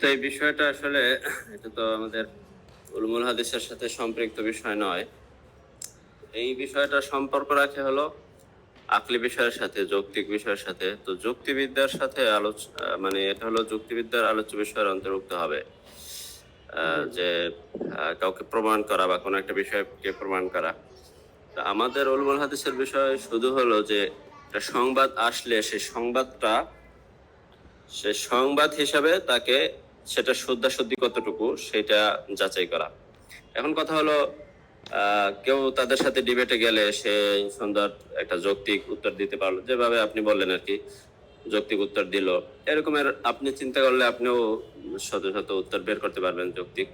তো এই বিষয়টা আসলে এটা তো আমাদের উলুমুল হাদিসের সাথে সম্পৃক্ত বিষয় নয়। এই বিষয়টা সম্পর্ক রাখে হলো আকলি বিষয়ের সাথে, যৌক্তিক বিষয়ের সাথে। তো যুক্তিবিদ্যার সাথে মানে এটা হলো যুক্তিবিদ্যার আলোচ্য বিষয়ের অন্তর্ভুক্ত হবে। যে কাউকে প্রমাণ করা বা কোনো একটা বিষয়কে প্রমাণ করা। আমাদের উলুমুল হাদিসের বিষয় শুধু হলো যে একটা সংবাদ আসলে সে সংবাদ হিসাবে তাকে সেটা শুদ্ধাশুদ্ধি কতটুকু সেটা যাচাই করা। এখন কথা হলো কেউ তাদের সাথে ডিবেটে গেলে সে সুন্দর একটা যৌক্তিক উত্তর দিতে পারলো, যেভাবে আপনি বললেন আর কি, যৌক্তিক উত্তর দিল। এরকমের আপনি চিন্তা করলে আপনিও শত শত উত্তর বের করতে পারবেন যৌক্তিক।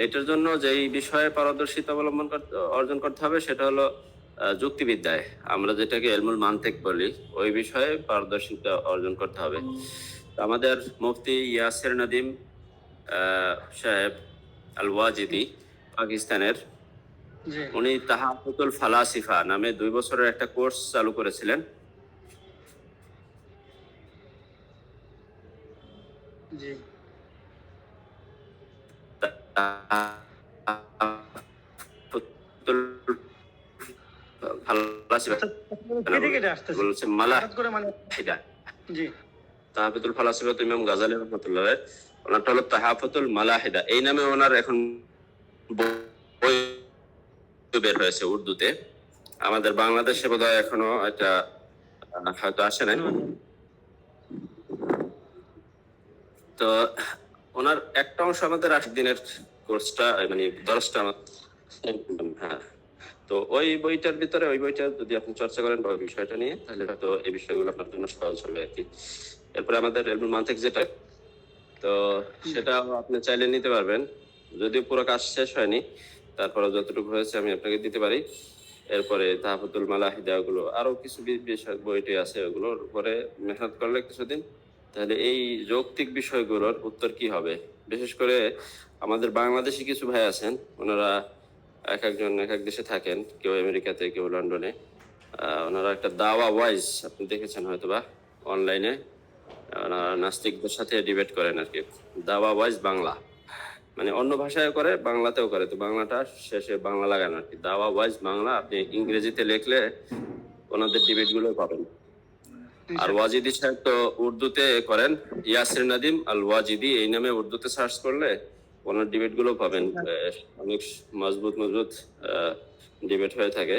এটার জন্য যেই বিষয়ে পারদর্শিতা অর্জন করতে হবে সেটা হলো যুক্তিবিদ্যায়, আমরা যেটাকে ইলমুল মানতিক বলি, ওই বিষয়ে পারদর্শিতা অর্জন করতে হবে। আমাদের মুফতি ইয়াসির নাদিম সাহেব আল ওয়াজিদি পাকিস্তানের, উনি তাহাফুতুল ফালাসিফা নামে 2 বছরের একটা কোর্স চালু করেছিলেন। জি। তাহাফুতুল ফালাসিফা ইমাম গাজালি রাহমাতুল্লাহ, ওনারটা হলো তাহাফুতুল মালাহিদা, এই নামে ওনার এখন বই বের হয়েছে উর্দুতে। আমাদের বাংলাদেশে বোধহয় এখনো এটা হয়তো আসে নাই। তো ওনার একটা অংশ আমাদের 8 দিনের কোর্সটা, মানে দর্শটা। হ্যাঁ, তো ওই বইটার ভিতরে, ওই বইটা যদি আপনি চর্চা করেন বা ওই বিষয়টা নিয়ে, তাহলে হয়তো এই বিষয়গুলো আপনার জন্য সহজ হবে আর কি। এরপরে আমাদের ইলমুল মানতিক যেটা, তো সেটা আপনি চাইলে নিতে পারবেন, যদিও পুরো কাজ শেষ হয়নি, তারপরে যতটুকু হয়েছে আমি আপনাকে দিতে পারি। এরপরে তাহাফুতুল মালাহিদা, ওগুলো আরো কিছু বিষয় বইটি আছে, ওগুলোর উপরে মেহনত করলে কিছুদিন, তাহলে এই যৌক্তিক বিষয়গুলোর উত্তর কি হবে। বিশেষ করে আমাদের বাংলাদেশি কিছু ভাই আছেন, ওনারা এক এক দেশে থাকেন, কেউ আমেরিকাতে, কেউ লন্ডনে। ওনারা একটা দাওয়া ওয়াইজ, আপনি দেখেছেন হয়তোবা অনলাইনে, ওনারা নাস্তিকদের সাথে ডিবেট করেন আর কি। দাওয়া ওয়াইজ বাংলা, মানে অন্য ভাষায় করে, বাংলাতেও করে। তো বাংলাটা শেষে বাংলা লাগানো আর কি, দাওয়া ওয়াইজ বাংলা। আপনি ইংরেজিতে লিখলে ওনাদের ডিবেট গুলো পাবেন। আর ওয়াজিদি সাহেব তো উর্দুতে করেন, ইয়াসির নাদিম আল ওয়াজিদি এই নামে উর্দুতে সার্চ করলে ওনার ডিবেট গুলো পাবেন। অনেক মজবুত ডিবেট হয়ে থাকে।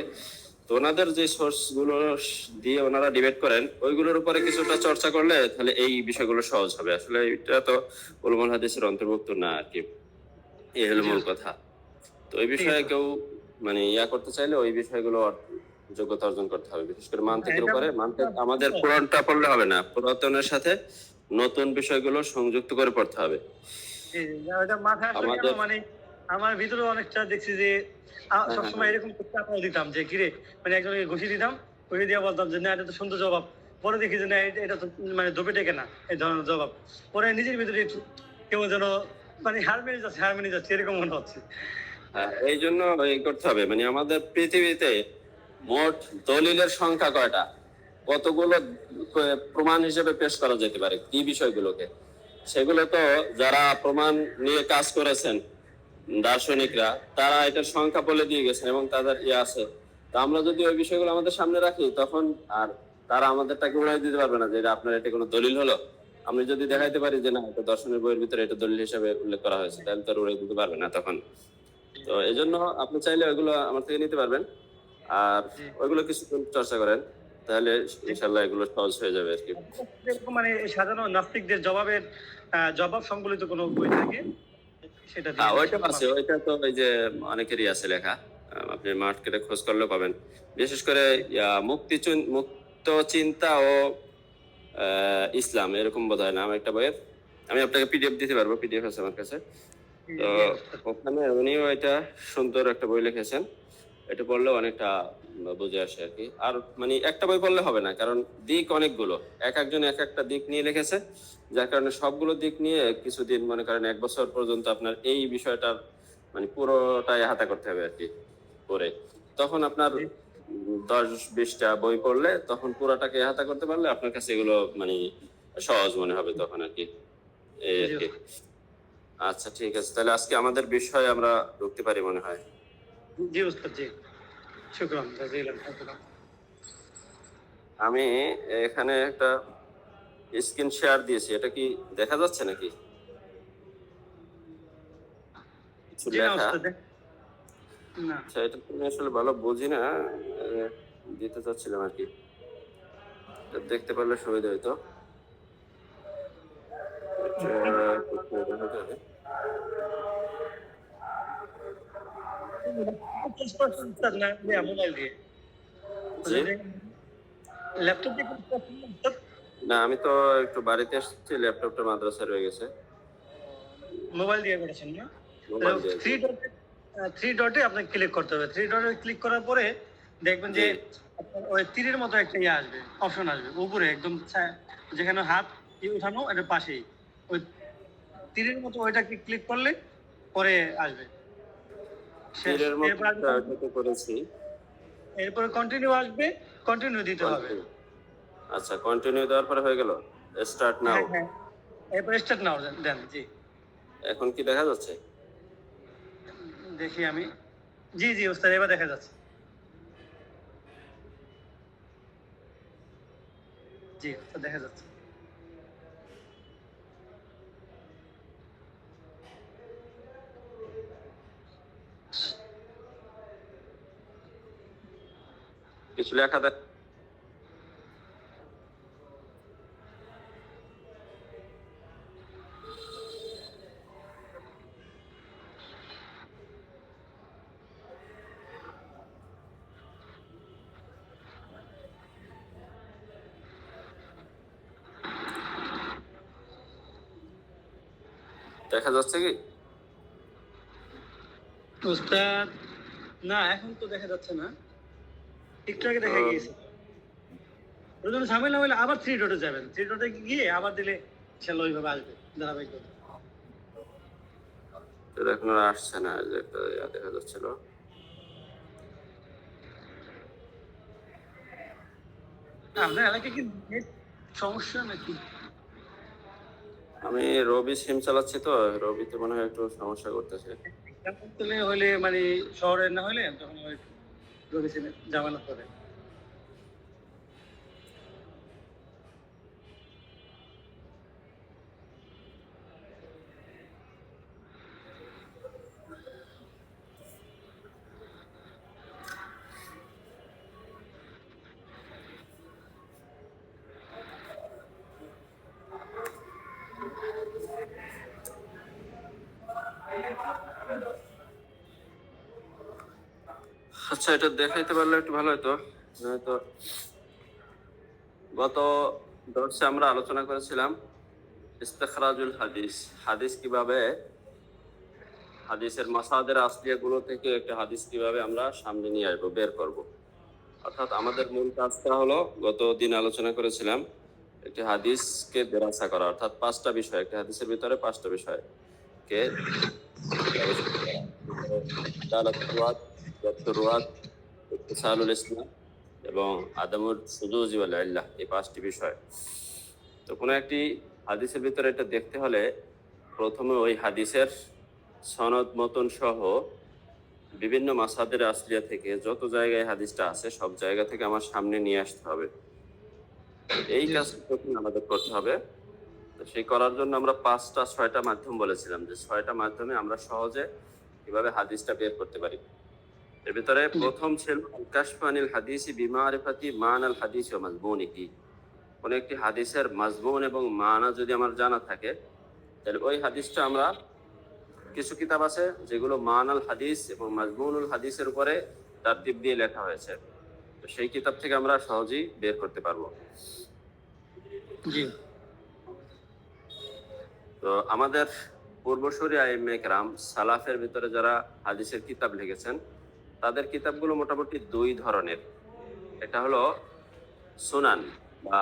তো ওনাদের যে সোর্স গুলো দিয়ে ওনারা ডিবেট করেন, ওইগুলোর উপরে কিছুটা চর্চা করলে তাহলে এই বিষয়গুলো সহজ হবে। আসলে এটা তো উলুমুল হাদিসের অন্তর্ভুক্ত না আর কি, এই হলো মূল কথা। তো ওই বিষয়ে কেউ মানে করতে চাইলে ওই বিষয়গুলো যোগ্যতা অর্জন করতে হবে, বিশেষ করে মানতিকের উপরে। মানতিক আমাদের পুরানটা পড়লে হবে না, পুরাতনের সাথে নতুন বিষয়গুলো সংযুক্ত করে পড়তে হবে। মানে আমার ভিতরে অনেকটা দেখছি যে সবসময় এরকম দিতাম যে কিরে, মানে একজনকে ঘুষি দিতাম, ঘুষি দিয়ে বলতাম যে না এটা তো সুন্দর জবাব, পরে দেখি যে না এটা তো মানে দোপে টেকে না এই ধরনের জবাব। পরে নিজের ভিতরে কেমন যেন মানে হার মেনে যাচ্ছে এরকম মনে হচ্ছে। এই জন্য এই করতে হবে, মানে আমাদের পৃথিবীতে মোট দলিলের সংখ্যা কয়টা, কতগুলো প্রমাণ হিসেবে পেশ করা যেতে পারে কি বিষয়গুলোকে, সেগুলো তো যারা প্রমাণ নিয়ে কাজ করেছেন দার্শনিকরা, তারা এটার সংখ্যা বলে দিয়ে গেছেন এবং তাদের আছে। তো আমরা যদি ওই বিষয়গুলো আমাদের সামনে রাখি, তখন আর তারা আমাদেরটাকে উড়াই দিতে পারবে না যে এটা আপনার এটা কোনো দলিল হলো। আমি যদি দেখাইতে পারি যে না, এটা দর্শনের বইয়ের ভিতরে এটা দলিল হিসেবে উল্লেখ করা হয়েছে, তাহলে তো উড়াই দিতে পারবে না তখন। তো এই জন্য আপনি চাইলে ওইগুলো আমার থেকে নিতে পারবেন, আর ওইগুলো কিছুক্ষণ চর্চা করেন, তাহলে ইনশাল্লাহ এগুলো সহজ হয়ে যাবে আর কি। মানে সাধারণ নাস্তিকদের জবাব সংবলিত কোনো বই থাকে সেটা ওইটা আছে, ওইটা তো ওই যে অনেকেরই আছে লেখা, আপনি মার্কেটে খোঁজ করলেও পাবেন। বিশেষ করে মুক্ত চিন্তা ও ইসলাম, এরকম বোধ হয় নাম একটা বইয়ের। আমি আপনাকে পিডিএফ দিতে পারবো, পিডিএফ আছে আমার কাছে। তো ওখানে উনিও এটা সুন্দর একটা বই লিখেছেন, এটা পড়লে অনেকটা বুঝে আসে আর কি। আর মানে একটা বই পড়লে হবে না, কারণ দিক অনেকগুলো, একজন একটা দিক নিয়ে লিখেছে, যার কারণে সবগুলো দিক নিয়ে কিছুদিন, মনে করেন 1 বছর পর্যন্ত আপনার এই বিষয়টার মানে পুরোটাই হাতে করতে হবে আর কি। পরে তখন আপনার 10-20টা বই পড়লে তখন পুরোটাকে হাতে করতে পারলে আপনার কাছে এগুলো মানে সহজ মনে হবে তখন আর কি, এই আর কি। আচ্ছা ঠিক আছে, তাহলে আজকে আমাদের বিষয়ে আমরা ঢুকতে পারি মনে হয়। জি উস্তাদ, জি। শুকরান জাজিলান, শুকরান। আমি এখানে একটা স্ক্রিন শেয়ার দিয়েছি, এটা কি দেখা যাচ্ছে নাকি কিছু জি না লেখা? উস্তাদ, না। আচ্ছা, এটা তুমি আসলে ভালো বুঝি না, দিতে চাচ্ছিলাম আর কি, এটা দেখতে পারলে সুবিধা হইতো। এটা কোথায় দেখা যাবে? উস্তাদ না দিয়ে মোবাইল দিয়ে। জি, যদি ল্যাপটপ দিয়ে করতে পারছেন না উস্তাদ? না আমি তো একটু বাড়িতে আসছি, ল্যাপটপটা মাদ্রাসায় রয়ে গেছে। মোবাইল দিয়ে করেছেন না? মোবাইল দিয়ে। থ্রি ডটে আপনাকে ক্লিক করতে হবে। থ্রি ডটে ক্লিক করার পরে দেখবেন জি, যে আপনার ওই তীরের মতো একটা ইয়ে আসবে, অপশন আসবে উপরে একদম যেখানে হাত উঠানো এটার পাশেই ওই তীরের মতো ওইটাকে ক্লিক করলে পরে আসবে শেষ। তীরের এরপর মতো আসবে, ওটাতে করেছি। এরপরে কন্টিনিউ আসবে, কন্টিনিউ দিতে হবে। Continue। আচ্ছা, কন্টিনিউ দেওয়ার পরে হয়ে গেল স্টার্ট নাও। হ্যাঁ হ্যাঁ, এরপরে স্টার্ট নাও দেন। জি, এখন কি দেখা যাচ্ছে? দেখি আমি। জি জি ওস্তাদ, এবার দেখা যাচ্ছে। জি ওস্তাদ, দেখা যাচ্ছে। কিছু লেখা দেখা যাচ্ছে কি? ওস্তাদ না, এখন তো দেখা যাচ্ছে না, একটু আগে দেখা গিয়েছে। ওর জন্য ঝামেলা হলে আবার থ্রি ডটে যাবেন, থ্রি ডটে গিয়ে আবার দিলে ইনশাল্লাহ ওইভাবে আসবে ধারাবাহিক। তো এখন আর আসছে না, যে একটা দেখা যাচ্ছিল। আপনার এলাকায় কি নেট সমস্যা নাকি? আমি রবি সিম চালাচ্ছি, তো রবিতে মনে হয় একটু সমস্যা করতেছে। তাহলে হলে মানে শহরে না হলে তখন ওই রবি সিমে ঝামেলা করে। আচ্ছা, এটা দেখাইতে পারলে একটু ভালো হতো। নয়তো গত দর্শে আমরা আলোচনা করেছিলাম ইস্তেখরাজুল হাদিস, হাদিস কিভাবে, হাদিসের মাসাদের আসলিয়া গুলো থেকে একটা হাদিস কিভাবে আমরা সামনে নিয়ে আসবো, বের করব। অর্থাৎ আমাদের মূল কাজটা হলো, গত দিন আলোচনা করেছিলাম, একটি হাদিসকে দেরাসা করা, অর্থাৎ পাঁচটা বিষয়, একটি হাদিসের ভিতরে পাঁচটা বিষয়কে গবেষণা করা। আদালত রুয়াত, দপ্ত রুয়াত, ইত্তিসালুল ইসনাদ এবং আদামুর শুযুজ ওয়াল ইল্লাহ, এই পাঁচটি বিষয়। তো কোনো একটি হাদিসের ভিতরে এটা দেখতে হলে প্রথমে ওই হাদিসের সনদ মতন সহ বিভিন্ন মাসাদের আসলিয়া থেকে যত জায়গায় হাদিসটা আছে সব জায়গা থেকে আমার সামনে নিয়ে আসতে হবে। এই কাজটা প্রথমে আমাদের করতে হবে। তো সেই করার জন্য আমরা পাঁচটা ছয়টা মাধ্যম বলেছিলাম, যে ছয়টা মাধ্যমে আমরা সহজে কিভাবে হাদিসটা বের করতে পারি। এর ভিতরে প্রথম ছিল কাশফু আনিল হাদিসি বিমারিফাতি মান আল হাদিস ওয়া মাজমুনিহি। কোন একটি হাদিসের মাজমুন এবং মানা যদি আমার জানা থাকে, তাহলে ওই হাদিসটা আমরা, কিছু কিতাব আছে যেগুলো মানাল হাদিস এবং মাজমুনুল হাদিসের উপরে তারতিব দিয়ে লেখা হয়েছে, তো সেই কিতাব থেকে আমরা সহজেই বের করতে পারবো। জি তো আমাদের পূর্বসূরি আইম্মে কেরাম সালাফের ভিতরে যারা হাদিসের কিতাব লিখেছেন, তাদের কিতাবগুলো মোটামুটি দুই ধরনের। এটা হলো সুনান বা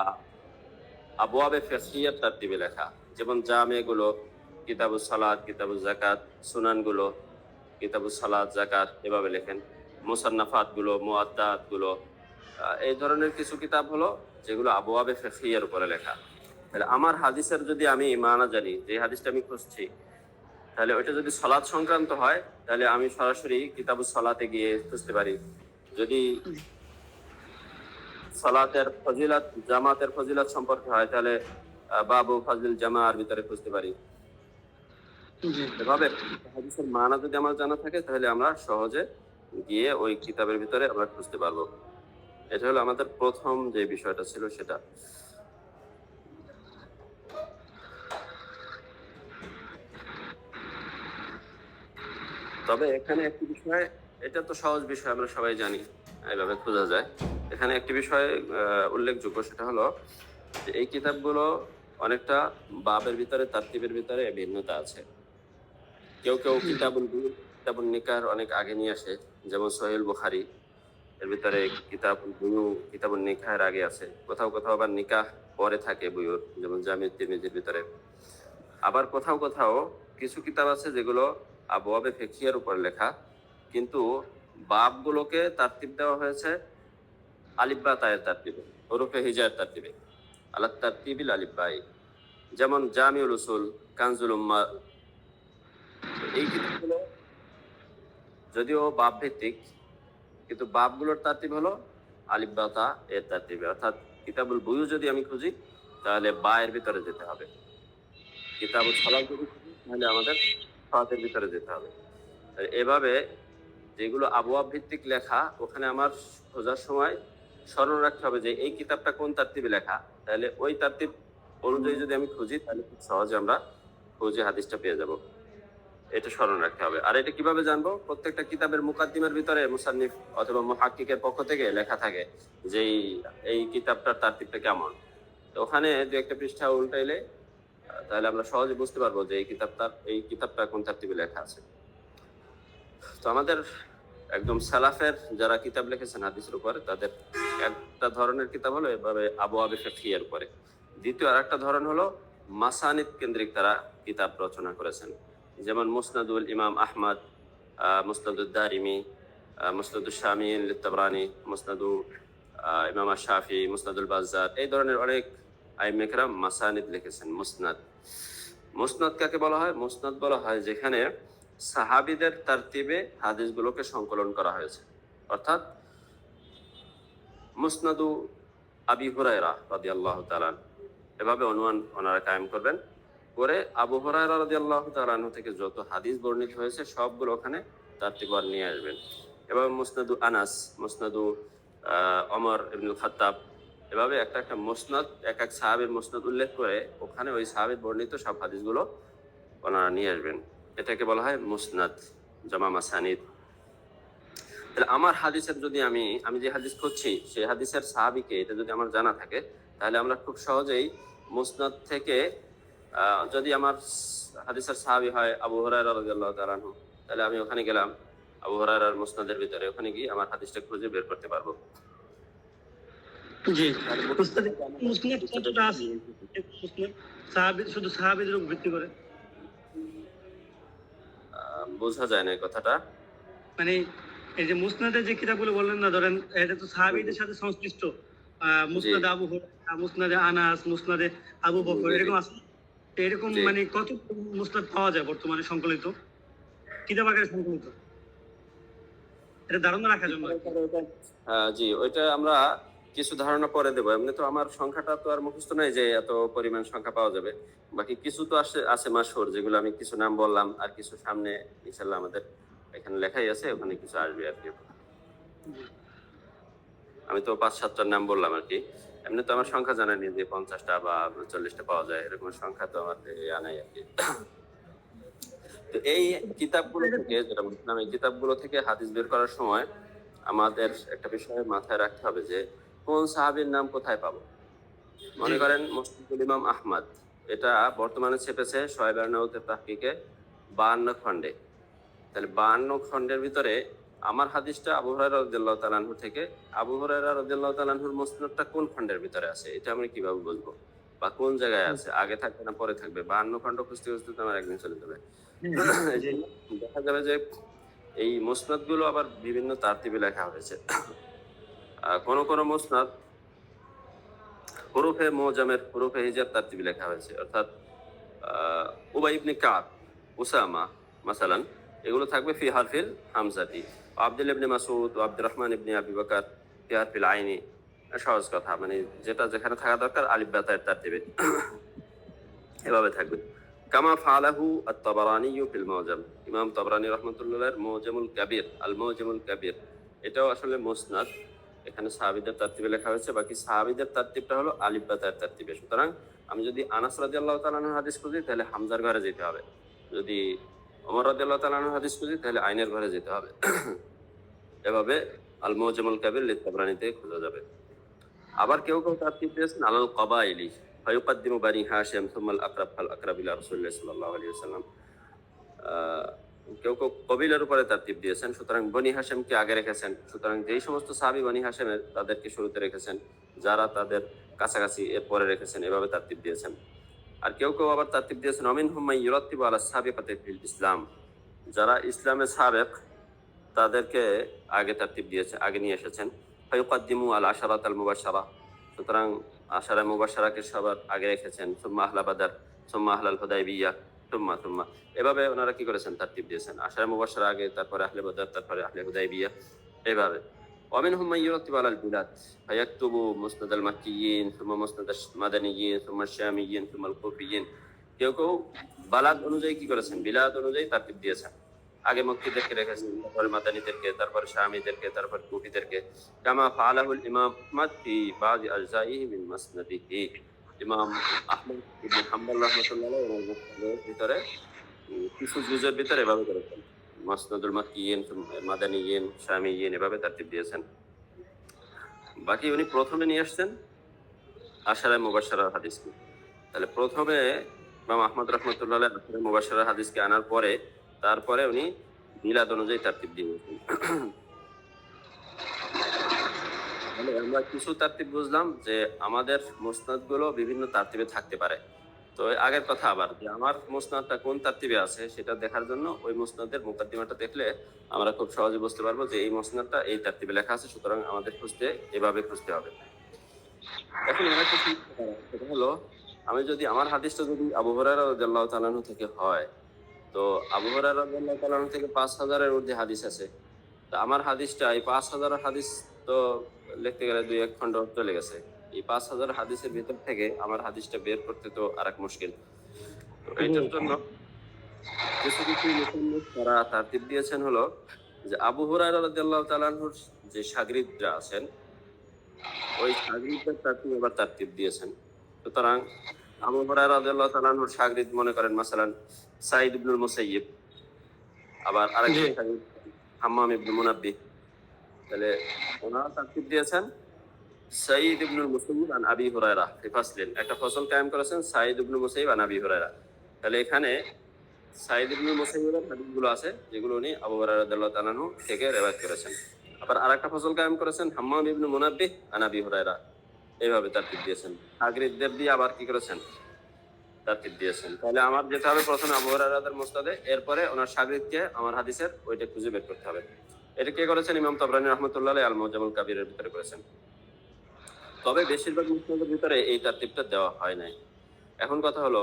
আবওয়াবে ফিকহিয়ার তারতিবে লেখা, যেমন জামে গুলো, কিতাবুস সালাত, কিতাবুস যাকাত, সুনান গুলো, কিতাবুস সালাত, যাকাত এভাবে লেখেন। মুসান্নাফাত গুলো, মুআদ্দাত গুলো, এই ধরনের কিছু কিতাব হলো যেগুলো আবওয়াবে ফিকহিয়ার উপরে লেখা। তাহলে আমার হাদিসের যদি আমি মানা জানি, যে হাদিসটা আমি খুঁজছি, তাহলে ওইটা যদি সলাৎ সংক্রান্ত হয় তাহলে আমি সরাসরি কিতাবুস সলাতে গিয়ে খুঁজতে পারি। যদি সলাতের ফজিলত, জামাতের ফজিলত সম্পর্কে হয় তাহলে বাবু ফাজিল জামার ভিতরে খুঁজতে পারি। জি এভাবে হাদিসের মানা যদি আমার জানা থাকে তাহলে আমরা সহজে গিয়ে ওই কিতাবের ভিতরে আমরা খুঁজতে পারবো। এটা হলো আমাদের প্রথম যে বিষয়টা ছিল সেটা। তবে এখানে একটি বিষয়, এটা তো সহজ বিষয়, আমরা সবাই জানি এইভাবে খোঁজা যায়। এখানে একটি বিষয় উল্লেখযোগ্য, সেটা হলো যে এই কিতাবগুলো অনেকটা বাবের ভিতরে, তারতিবের ভিতরে ভিন্নতা আছে। কেউ কেউ কিতাবুল নিকার অনেক আগে নিয়ে আসে, যেমন সহিহ বুখারী এর ভিতরে কিতাবুল নিকাহের আগে আছে। কোথাও কোথাও আবার নিকাহ পরে থাকে বুয়ুর, যেমন জামি তিরমিজির ভিতরে। আবার কোথাও কোথাও কিছু কিতাব আছে যেগুলো আবওয়াবে ফিকহিয়ার উপর লেখা, কিন্তু বাবগুলোকে তারতিব দেওয়া হয়েছে আলিফ বা তায়ের তারতিবে, হরফে হিজার তারতিবে, আলাত তারতিবিল আলিফ বাই। যেমন জামিউল উসুল, কানজুল উম্মাহ, এই কিতাবগুলো যদিও বাব ভিত্তিক, কিন্তু বাবগুলোর তারতিব হলো আলিফ বা তা এর তারতিবে। অর্থাৎ কিতাবুল বুয়ু যদি আমি খুঁজি তাহলে বা এর ভিতরে যেতে হবে, কিতাবুল সালাত যদি খুঁজি তাহলে আমাদের সালাতের ভিতরে যেতে হবে। এভাবে যেগুলো আবওয়াব ভিত্তিক লেখা, ওখানে আমার খোঁজার সময় স্মরণ রাখতে হবে যে এই কিতাবটা কোন তারতিবে লেখা, তাহলে ওই তারতিব অনুযায়ী যদি আমি খুঁজি তাহলে খুব সহজে আমরা খুঁজে হাদিসটা পেয়ে যাব। এটা স্মরণ রাখতে হবে। আর এটা কিভাবে জানবো? প্রত্যেকটা কিতাবের মুকাদ্দিমার ভিতরে মুসান্নিফ অথবা মুহাক্কিকের পক্ষ থেকে লেখা থাকে যে এই কিতাবটার তারতিবটা কেমন। তো ওখানে দু একটা পৃষ্ঠা উল্টাইলে তাহলে আমরা সহজে বুঝতে পারবো যে এই কিতাবটা কোন তারতিবে লেখা আছে। তো আমাদের একদম সালাফের যারা কিতাব লিখেছেন হাদিসের উপরে, তাদের একটা ধরনের কিতাব হলো এভাবে আবওয়াবে ফিকহিয়ার উপরে। দ্বিতীয় আর একটা ধরন হলো মাসানিদ কেন্দ্রিক তারা কিতাব রচনা করেছেন, যেমন মুসনাদুল ইমাম আহমদ, মুসনাদুদ দারিমি, মুসনাদুল শামিল তাবরানি, মুসনাদু ইমাম শাফি, মুসনাদুল বাজ্জার, এই ধরনের অনেক আইম্মে কেরাম মাসানিদ লিখেছেন। মুসনাদ কাকে বলা হয়? মুসনাদ বলা হয় যেখানে সাহাবীদের তারতিবে হাদিসগুলোকে সংকলন করা হয়েছে। অর্থাৎ মুসনাদু আবি হুরায়রা রাদিয়াল্লাহু তাআলা, এভাবে অনুমান ওনারা কায়েম করবেন, করে আবু হুরায়রা রাদিয়াল্লাহু তাআলা আনহু থেকে যত হাদিস বর্ণিত হয়েছে সবগুলো ওখানে তারতিববার নিয়ে আসবেন। এবং মুসনাদু আনাস, মুসনাদু ওমর ইবনুল খাত্তাব, এভাবে একটা একটা মুসনাদ, এক এক সাহাবীর মুসনাদ উল্লেখ করে ওখানে ওই সাহাবীর বর্ণিত সব হাদিসগুলো ওনারা নিয়ে আসবেন। এটাকে বলা হয় মুসনাদ, জামা মাসানিদ। তাহলে আমার হাদিসের যদি আমি যে হাদিস খুঁজছি সেই হাদিসের সাহাবীকে এটা যদি আমার জানা থাকে, তাহলে আমরা খুব সহজেই মুসনাদ থেকে যদি আমার হাদিসের সাহাবী হয় আবু হুরায়রা রাদিয়াল্লাহু তাআলা আনহু, তাহলে আমি ওখানে গেলাম, আবু হুরায়রার মুসনাদের ভিতরে ওখানে গিয়ে আমার হাদিসটা খুঁজে বের করতে পারবো। জি মুসলিম কতটা আছে? মুসলিম সাহাবী, শুধু সাহাবীদের উপর ভিত্তি করে বোঝা যায় না এই কথাটা। মানে এই যে মুসনাদের যে কিতাবগুলো বললেন না, ধরেন এটা তো সাহাবীদের সাথে সংশ্লিষ্ট। মুসনাদে আবু হুরায়রা, মুসনাদে আনাস, মুসনাদে আবু বকর, এরকম আছে। তো এরকম মানে কত মুসনাদ পাওয়া যায় বর্তমানে সংকলিত, কিতাব আকারে সংকলিত? এটা ধারণা রাখার জন্য। জি, ওইটা আমরা কিছু ধারণা পরে দেবো। এমনি তো আমার সংখ্যাটা তো আর মুখস্থ নাই যে এত পরিমাণ সংখ্যা পাওয়া যাবে। বাকি কিছু তো আছে মাশহুর, যেগুলো আমি কিছু নাম বললাম, আর কিছু সামনে ইনশাআল্লাহ আমাদের এখানে লেখাই আছে, ওখানে কিছু আসবে আর কি। আমি তো 5-7টার নাম বললাম আর কি। এমনি তো আমার সংখ্যা জানা নেই যে 50টা বা 40টা পাওয়া যায়, এরকম সংখ্যা তো আমার জানাই আর কি। তো এই কিতাবগুলো থেকে, যেটা বলছিলাম, এই কিতাবগুলো থেকে হাদিস বের করার সময় আমাদের একটা বিষয় মাথায় রাখতে হবে যে কোন সাহাবীর নাম কোথায় পাবো। মনে করেন মুসনাদুল ইমাম আহমদ, এটা বর্তমানে ছেপেছে শোয়েব আরনাউতের তাহকিকে 52 খণ্ডে। তাহলে 52 খণ্ডের ভিতরে আমার হাদিসটা আবু হুরায়রা রাদিয়াল্লাহু তাআলা আনহু থেকে, আবু হুরায়রা রাদিয়াল্লাহু তাআলা আনহুর মুসনাদটা কোন খণ্ডের ভিতরে আছে, এটা আমি কিভাবে বুঝবো? বা কোন জায়গায় আছে, আগে থাকবে না পরে থাকবে? 52 খণ্ড খুঁজতে খুঁজতে তো আমার একদিন চলে যাবে। এই জন্য দেখা যাবে যে এই মুসনাদ গুলো আবার বিভিন্ন তারতিবে লেখা হয়েছে। কোন কোন মুসনাদ হরফে মুজামের, হরফে হিজার তারতিবে লেখা হয়েছে। অর্থাৎ উবাই ইবনে কাব, উসামা মাসালান, এগুলো থাকবে ফি হারফিল হামজাতি। আব্দুল ইবনে মাসউদ ও আব্দুর রহমান ইবনে আবি বকর ফি হারফিল আইনি। সহজ কথা, মানে যেটা যেখানে থাকা দরকার আলিফ বা তায়ের তারতিবে এভাবে থাকবে। কামা ফাআলাহু আত-তাবারানী ফিল মুআজাম, ইমাম তাবরানী রাহমাতুল্লাহর মুআজামুল কাবীর, আল মুআজামুল কাবীর, এটাও আসলে মুসনাদ। এখানে সাহাবীদের তারতিবে লেখা হয়েছে, বাকি সাহাবীদের তারতিবটা হলো আলিফ বা তায়ের তারতিবে। সুতরাং আমি যদি আনাস রাদিয়াল্লাহু তাআলা আনহুর হাদিস খুঁজি তাহলে হামজার ঘরে যেতে হবে, যদি ওমর রাদিয়াল্লাহু তাআলা আনহুর হাদিস খুঁজি তাহলে আইনের ঘরে যেতে হবে। এভাবে আল মুআজামুল কাবীর লিত-তাবরানীতে খোঁজা যাবে। আবার কেউ কেউ তারতিব দিয়েছেন আলাল কবাইলি, ফায়ুকাদ্দিমু বানি হাশিম সুম্মাল আকরাব ফাল আকরাব ইলা রাসূলিল্লাহ সাল্লাল্লাহু আলাইহি ওয়াসাল্লাম। কেউ কেউ কবিলার উপরে তারতিব দিয়েছেন, সুতরাং বনি হাশিমকে আগে রেখেছেন। সুতরাং যেই সমস্ত সাহাবী বনি হাশিমের তাদেরকে শুরুতে রেখেছেন, যারা তাদের কাছাকাছি এর পরে রেখেছেন, এভাবে তারতিব দিয়েছেন। আর কেউ কেউ আবার তারতিব দিয়েছেন অমিনহুম মান ইউরাত্তিবু আলা সাবিকাতি ফিল ইসলাম, যারা ইসলামে সাবেক তাদেরকে আগে তারতিব দিয়েছে, আগে নিয়ে এসেছেন। ফায়ুকাদ্দিমু আল আশারাত আল মুবাশশারা, সুতরাং আশারা মুবাশশারাকে সবার আগে রেখেছেন। সুম্মা আহলা বাদর, সুম্মা আহলাল হুদাইবিয়া, সুম্মা এভাবে ওনারা কি করেছেন তারতিব দিয়েছেন। আশারা মুবাশশারা আগে, তারপরে আহলে বদর, তারপরে আহলে হুদাইবিয়া, এইভাবে। ওয়ামিনহুম মান ইউরাত্তিবু আলাল বিলাদ ফায়াকতুবু মুসনাদ আল মাক্কিয়িন সুম্মা মুসনাদ আল মাদানিয়িন সুম্মা শামিয়িন সুম্মা আল কুফিয়িন। কেউ কেউ বালাদ অনুযায়ী কি করেছেন, বিলাদ অনুযায়ী তারতিব দিয়েছেন। আগে মক্কিদেরকে রেখেছেন, তারপরে মাদানীদেরকে, তারপরে শামীদেরকে, তারপর কুফিদেরকে। কামা ফাআলাহুল ইমাম আহমদ ফি বাযি আজজাইহি মিন মাসনাদিহি, ইমাম আহমদ ইবনে হাম্বল রাহমাতুল্লাহ আলাইহি ওনার মুসনাদের ভিতরে কিছু জুজের ভিতরে এভাবে করেছেন, মাসনাদুল মাক্কিয়িন, মাদানিয়িন, শামিয়িন, এভাবে তারতিব দিয়েছেন। বাকি উনি প্রথমে নিয়ে আসছেন আশারায়ে মুবাশশারার হাদিসকে। তাহলে প্রথমে ইমাম আহমদ রাহমাতুল্লাহ আলাইহি আশারায়ে মুবাশশারার হাদিসকে আনার পরে তারপরে উনি মিলাদ অনুযায়ী তারতিব দিয়েছেন। তাহলে আমরা কিছু তারতিব বুঝলাম যে আমাদের মুসনাদ গুলো বিভিন্ন তারতিবে থাকতে পারে। তো আগের কথা আবার যে আমার মুসনাদটা কোন তারতিবে আছে সেটা দেখার জন্য ওই মুসনাদের মুকাদ্দিমাটা দেখলে আমরা খুব সহজে বুঝতে পারবো যে এই মুসনাদটা এই তারতিবে লেখা আছে, সুতরাং আমাদের খুঁজতে এভাবে খুঁজতে হবে। এখন আরেকটা চিন্তা করা, সেটা হলো আমি যদি আমার হাদিসটা যদি আবু হুরায়রা রাদিয়াল্লাহু তাআলা আনহু থেকে হয়, তো আবু হুরায়রা রাদিয়াল্লাহু তাআলা আনহু থেকে 5000-এর ঊর্ধ্বে হাদিস আছে। তো আমার হাদিসটা এই 5000 হাদিস তো লিখতে গেলে 2-1 খন্ড চলে গেছে। এই 5000 হাদিসের ভিতর থেকে আমার হাদিসটা বের করতে তো আরেক মুশকিল। তো এইটার জন্য কিছু কিছু মুসান্নিফ তারা তারতিব দিয়েছেন হলো যে আবু হুরায়রা রাদিয়াল্লাহু তাআলা আনহুর যে শাগরিদরা আছেন ওই শাগরিদদের তারতিব আবার তারতিব দিয়েছেন। সুতরাং আবু হুরায়রা রাদিয়াল্লাহু তাআলা আনহুর শাগরিদ মনে করেন মাসালান সাঈদ ইবনুল মুসাইয়িব, আবার আরেকজন শাগরিদ হাম্মাম ইবনে মুনাব্বিহ। তাহলে ওনারা তারতিব দিয়েছেন সাঈদ ইবনুল মুসাইয়িব আন আবি হুরায়রা ফি ফাসলিন, একটা ফসল কায়েম করেছেন সাঈদ ইবনুল মুসাইয়িব আন আবি হুরায়রা। তাহলে এখানে সাঈদ ইবনুল মুসাইয়িবের হাদিসগুলো আছে যেগুলো উনি আবু হুরায়রা রাদিয়াল্লাহু তাআলা আনহু থেকে রিওয়ায়াত করেছেন। আবার আরেকটা ফসল কায়েম করেছেন হাম্মাম ইবনে মুনাব্বিহ আন আবি হুরায়রা, এইভাবে তারতিব দিয়েছেন। শাগরিদদের দিয়ে আবার কি করেছেন, তারতিব দিয়েছেন। তাহলে আমার যেতে হবে প্রথমে আবু হুরায়রার মুসনাদে, এরপরে ওনার শাগরিদকে আমার হাদিসের ওইটা খুঁজে বের করতে হবে। এটা কে করেছেন, ইমাম তাবরানী রাহমাতুল্লাহ আলাইহি আল মুআজামুল কাবীরের ভিতরে করেছেন। তবে বেশিরভাগ মুসনাদের ভিতরে এই তারতিবটা দেওয়া হয় নাই। এখন কথা হলো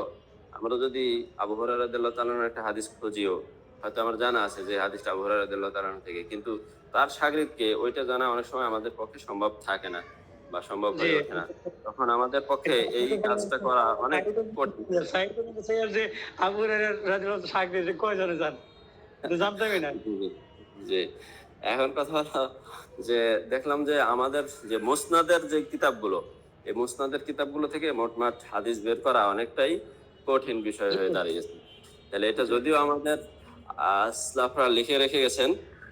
আমরা যদি আবু হুরায়রা রাদিয়াল্লাহু তাআলা আনহুর একটা হাদিস খুঁজিও, হয়তো আমার জানা আছে যে হাদিসটা আবু হুরায়রা রাদিয়াল্লাহু তাআলা আনহু থেকে, কিন্তু তার শাগরিদকে ওইটা জানা অনেক সময় আমাদের পক্ষে সম্ভব থাকে না বা সম্ভব হয়ে ওঠে না। তখন আমাদের পক্ষে এই কাজটা করা অনেক কঠিন। সাঈদ ইবনে মুসাইয়্যিব যে আবু হুরায়রা রাদিয়াল্লাহু তাআলা শাগরিদ যে কয়জনে জান? এটা জানতামই না। জি, জি। এখন কথা হলো যে দেখলাম যে আমাদের যে মুসনাদের যে কিতাবগুলো, এই মুসনাদের কিতাবগুলো থেকে মোটমাট হাদিস বের করা অনেকটাই কঠিন বিষয় হয়ে দাঁড়িয়েছে। তাহলে এটা যদিও আমাদের আসলাফরা লিখে রেখে গেছেন,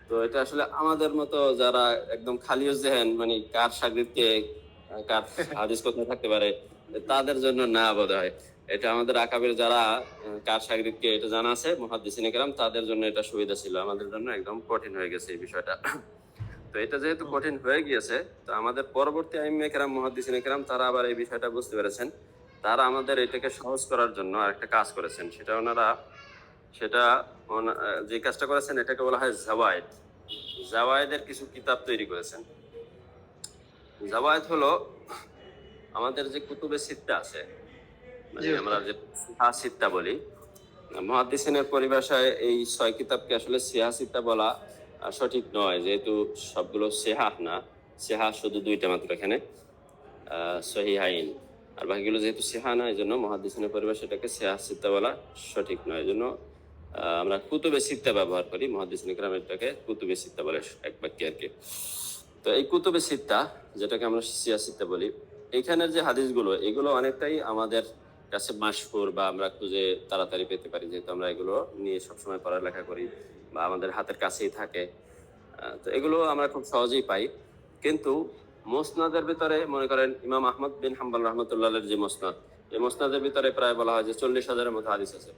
তো এটা আসলে আমাদের মতো যারা একদম খালিউ জেহেন, মানে কার শাগরিদকে কার হাদিস কোথায় থাকতে পারে তাদের জন্য না বোধ হয়। এটা আমাদের আকাবের যারা কার শাগরিদকে এটা জানা আছে মুহাদ্দিসিনে কেরাম, তাদের জন্য এটা সুবিধা ছিল, আমাদের জন্য একদম কঠিন হয়ে গেছে এই বিষয়টা। তো এটা যেহেতু কঠিন হয়ে গিয়েছে, তো আমাদের পরবর্তী আইম্মে কেরাম মুহাদ্দিসিনে কেরাম তারা আবার এই বিষয়টা বুঝতে পেরেছেন। তারা আমাদের এটাকে সহজ করার জন্য আরেকটা কাজ করেছেন, যে কাজটা করেছেন এটাকে বলা হয় জাওয়ায়েদ। জাওয়ায়েদের কিছু কিতাব তৈরি করেছেন। জাওয়ায়েদ হলো আমাদের যে কুতুবে সিত্তা আছে, মানে আমরা যে সিত্তা বলি, মুহাদ্দিসিনের পরিভাষায় এই 6 কিতাবকে আসলে সিহাহ সিত্তা বলা সঠিক নয়, যেহেতু সবগুলো সিহাহ না। সিহাহ শুধু 2টা মাত্র এখানে, সহিহাইন, আর বাকিগুলো যেহেতু সিহাহ না, এই জন্য মুহাদ্দিসিনের পরিভাষায় এটাকে সিহাহ সিত্তা বলা সঠিক নয়। এই জন্য আমরা কুতুবে সিত্তা ব্যবহার করি, মুহাদ্দিসিন কিরাম এটাকে কুতুবে সিত্তা বলে এক বাক্যে আর কি। তো এই কুতুবে সিত্তা, যেটাকে আমরা সিয়াহ সিত্তা বলি, এইখানের যে হাদিসগুলো, এগুলো অনেকটাই আমাদের কাছে মাশহুর, বা আমরা খুঁজে তাড়াতাড়ি পেতে পারি, যেহেতু আমরা এগুলো নিয়ে সবসময় পড়ালেখা করি বা আমাদের হাতের কাছেই থাকে। তো এগুলো আমরা খুব সহজেই পাই। কিন্তু মুসনাদের ভিতরে মনে করেন ইমাম আহমদ বিন হাম্বল রহমতুল্লাহের যে মুসনাদ, এই মুসনাদের ভিতরে প্রায় বলা হয় যে 40,000-এর মতো হাদিস আছে।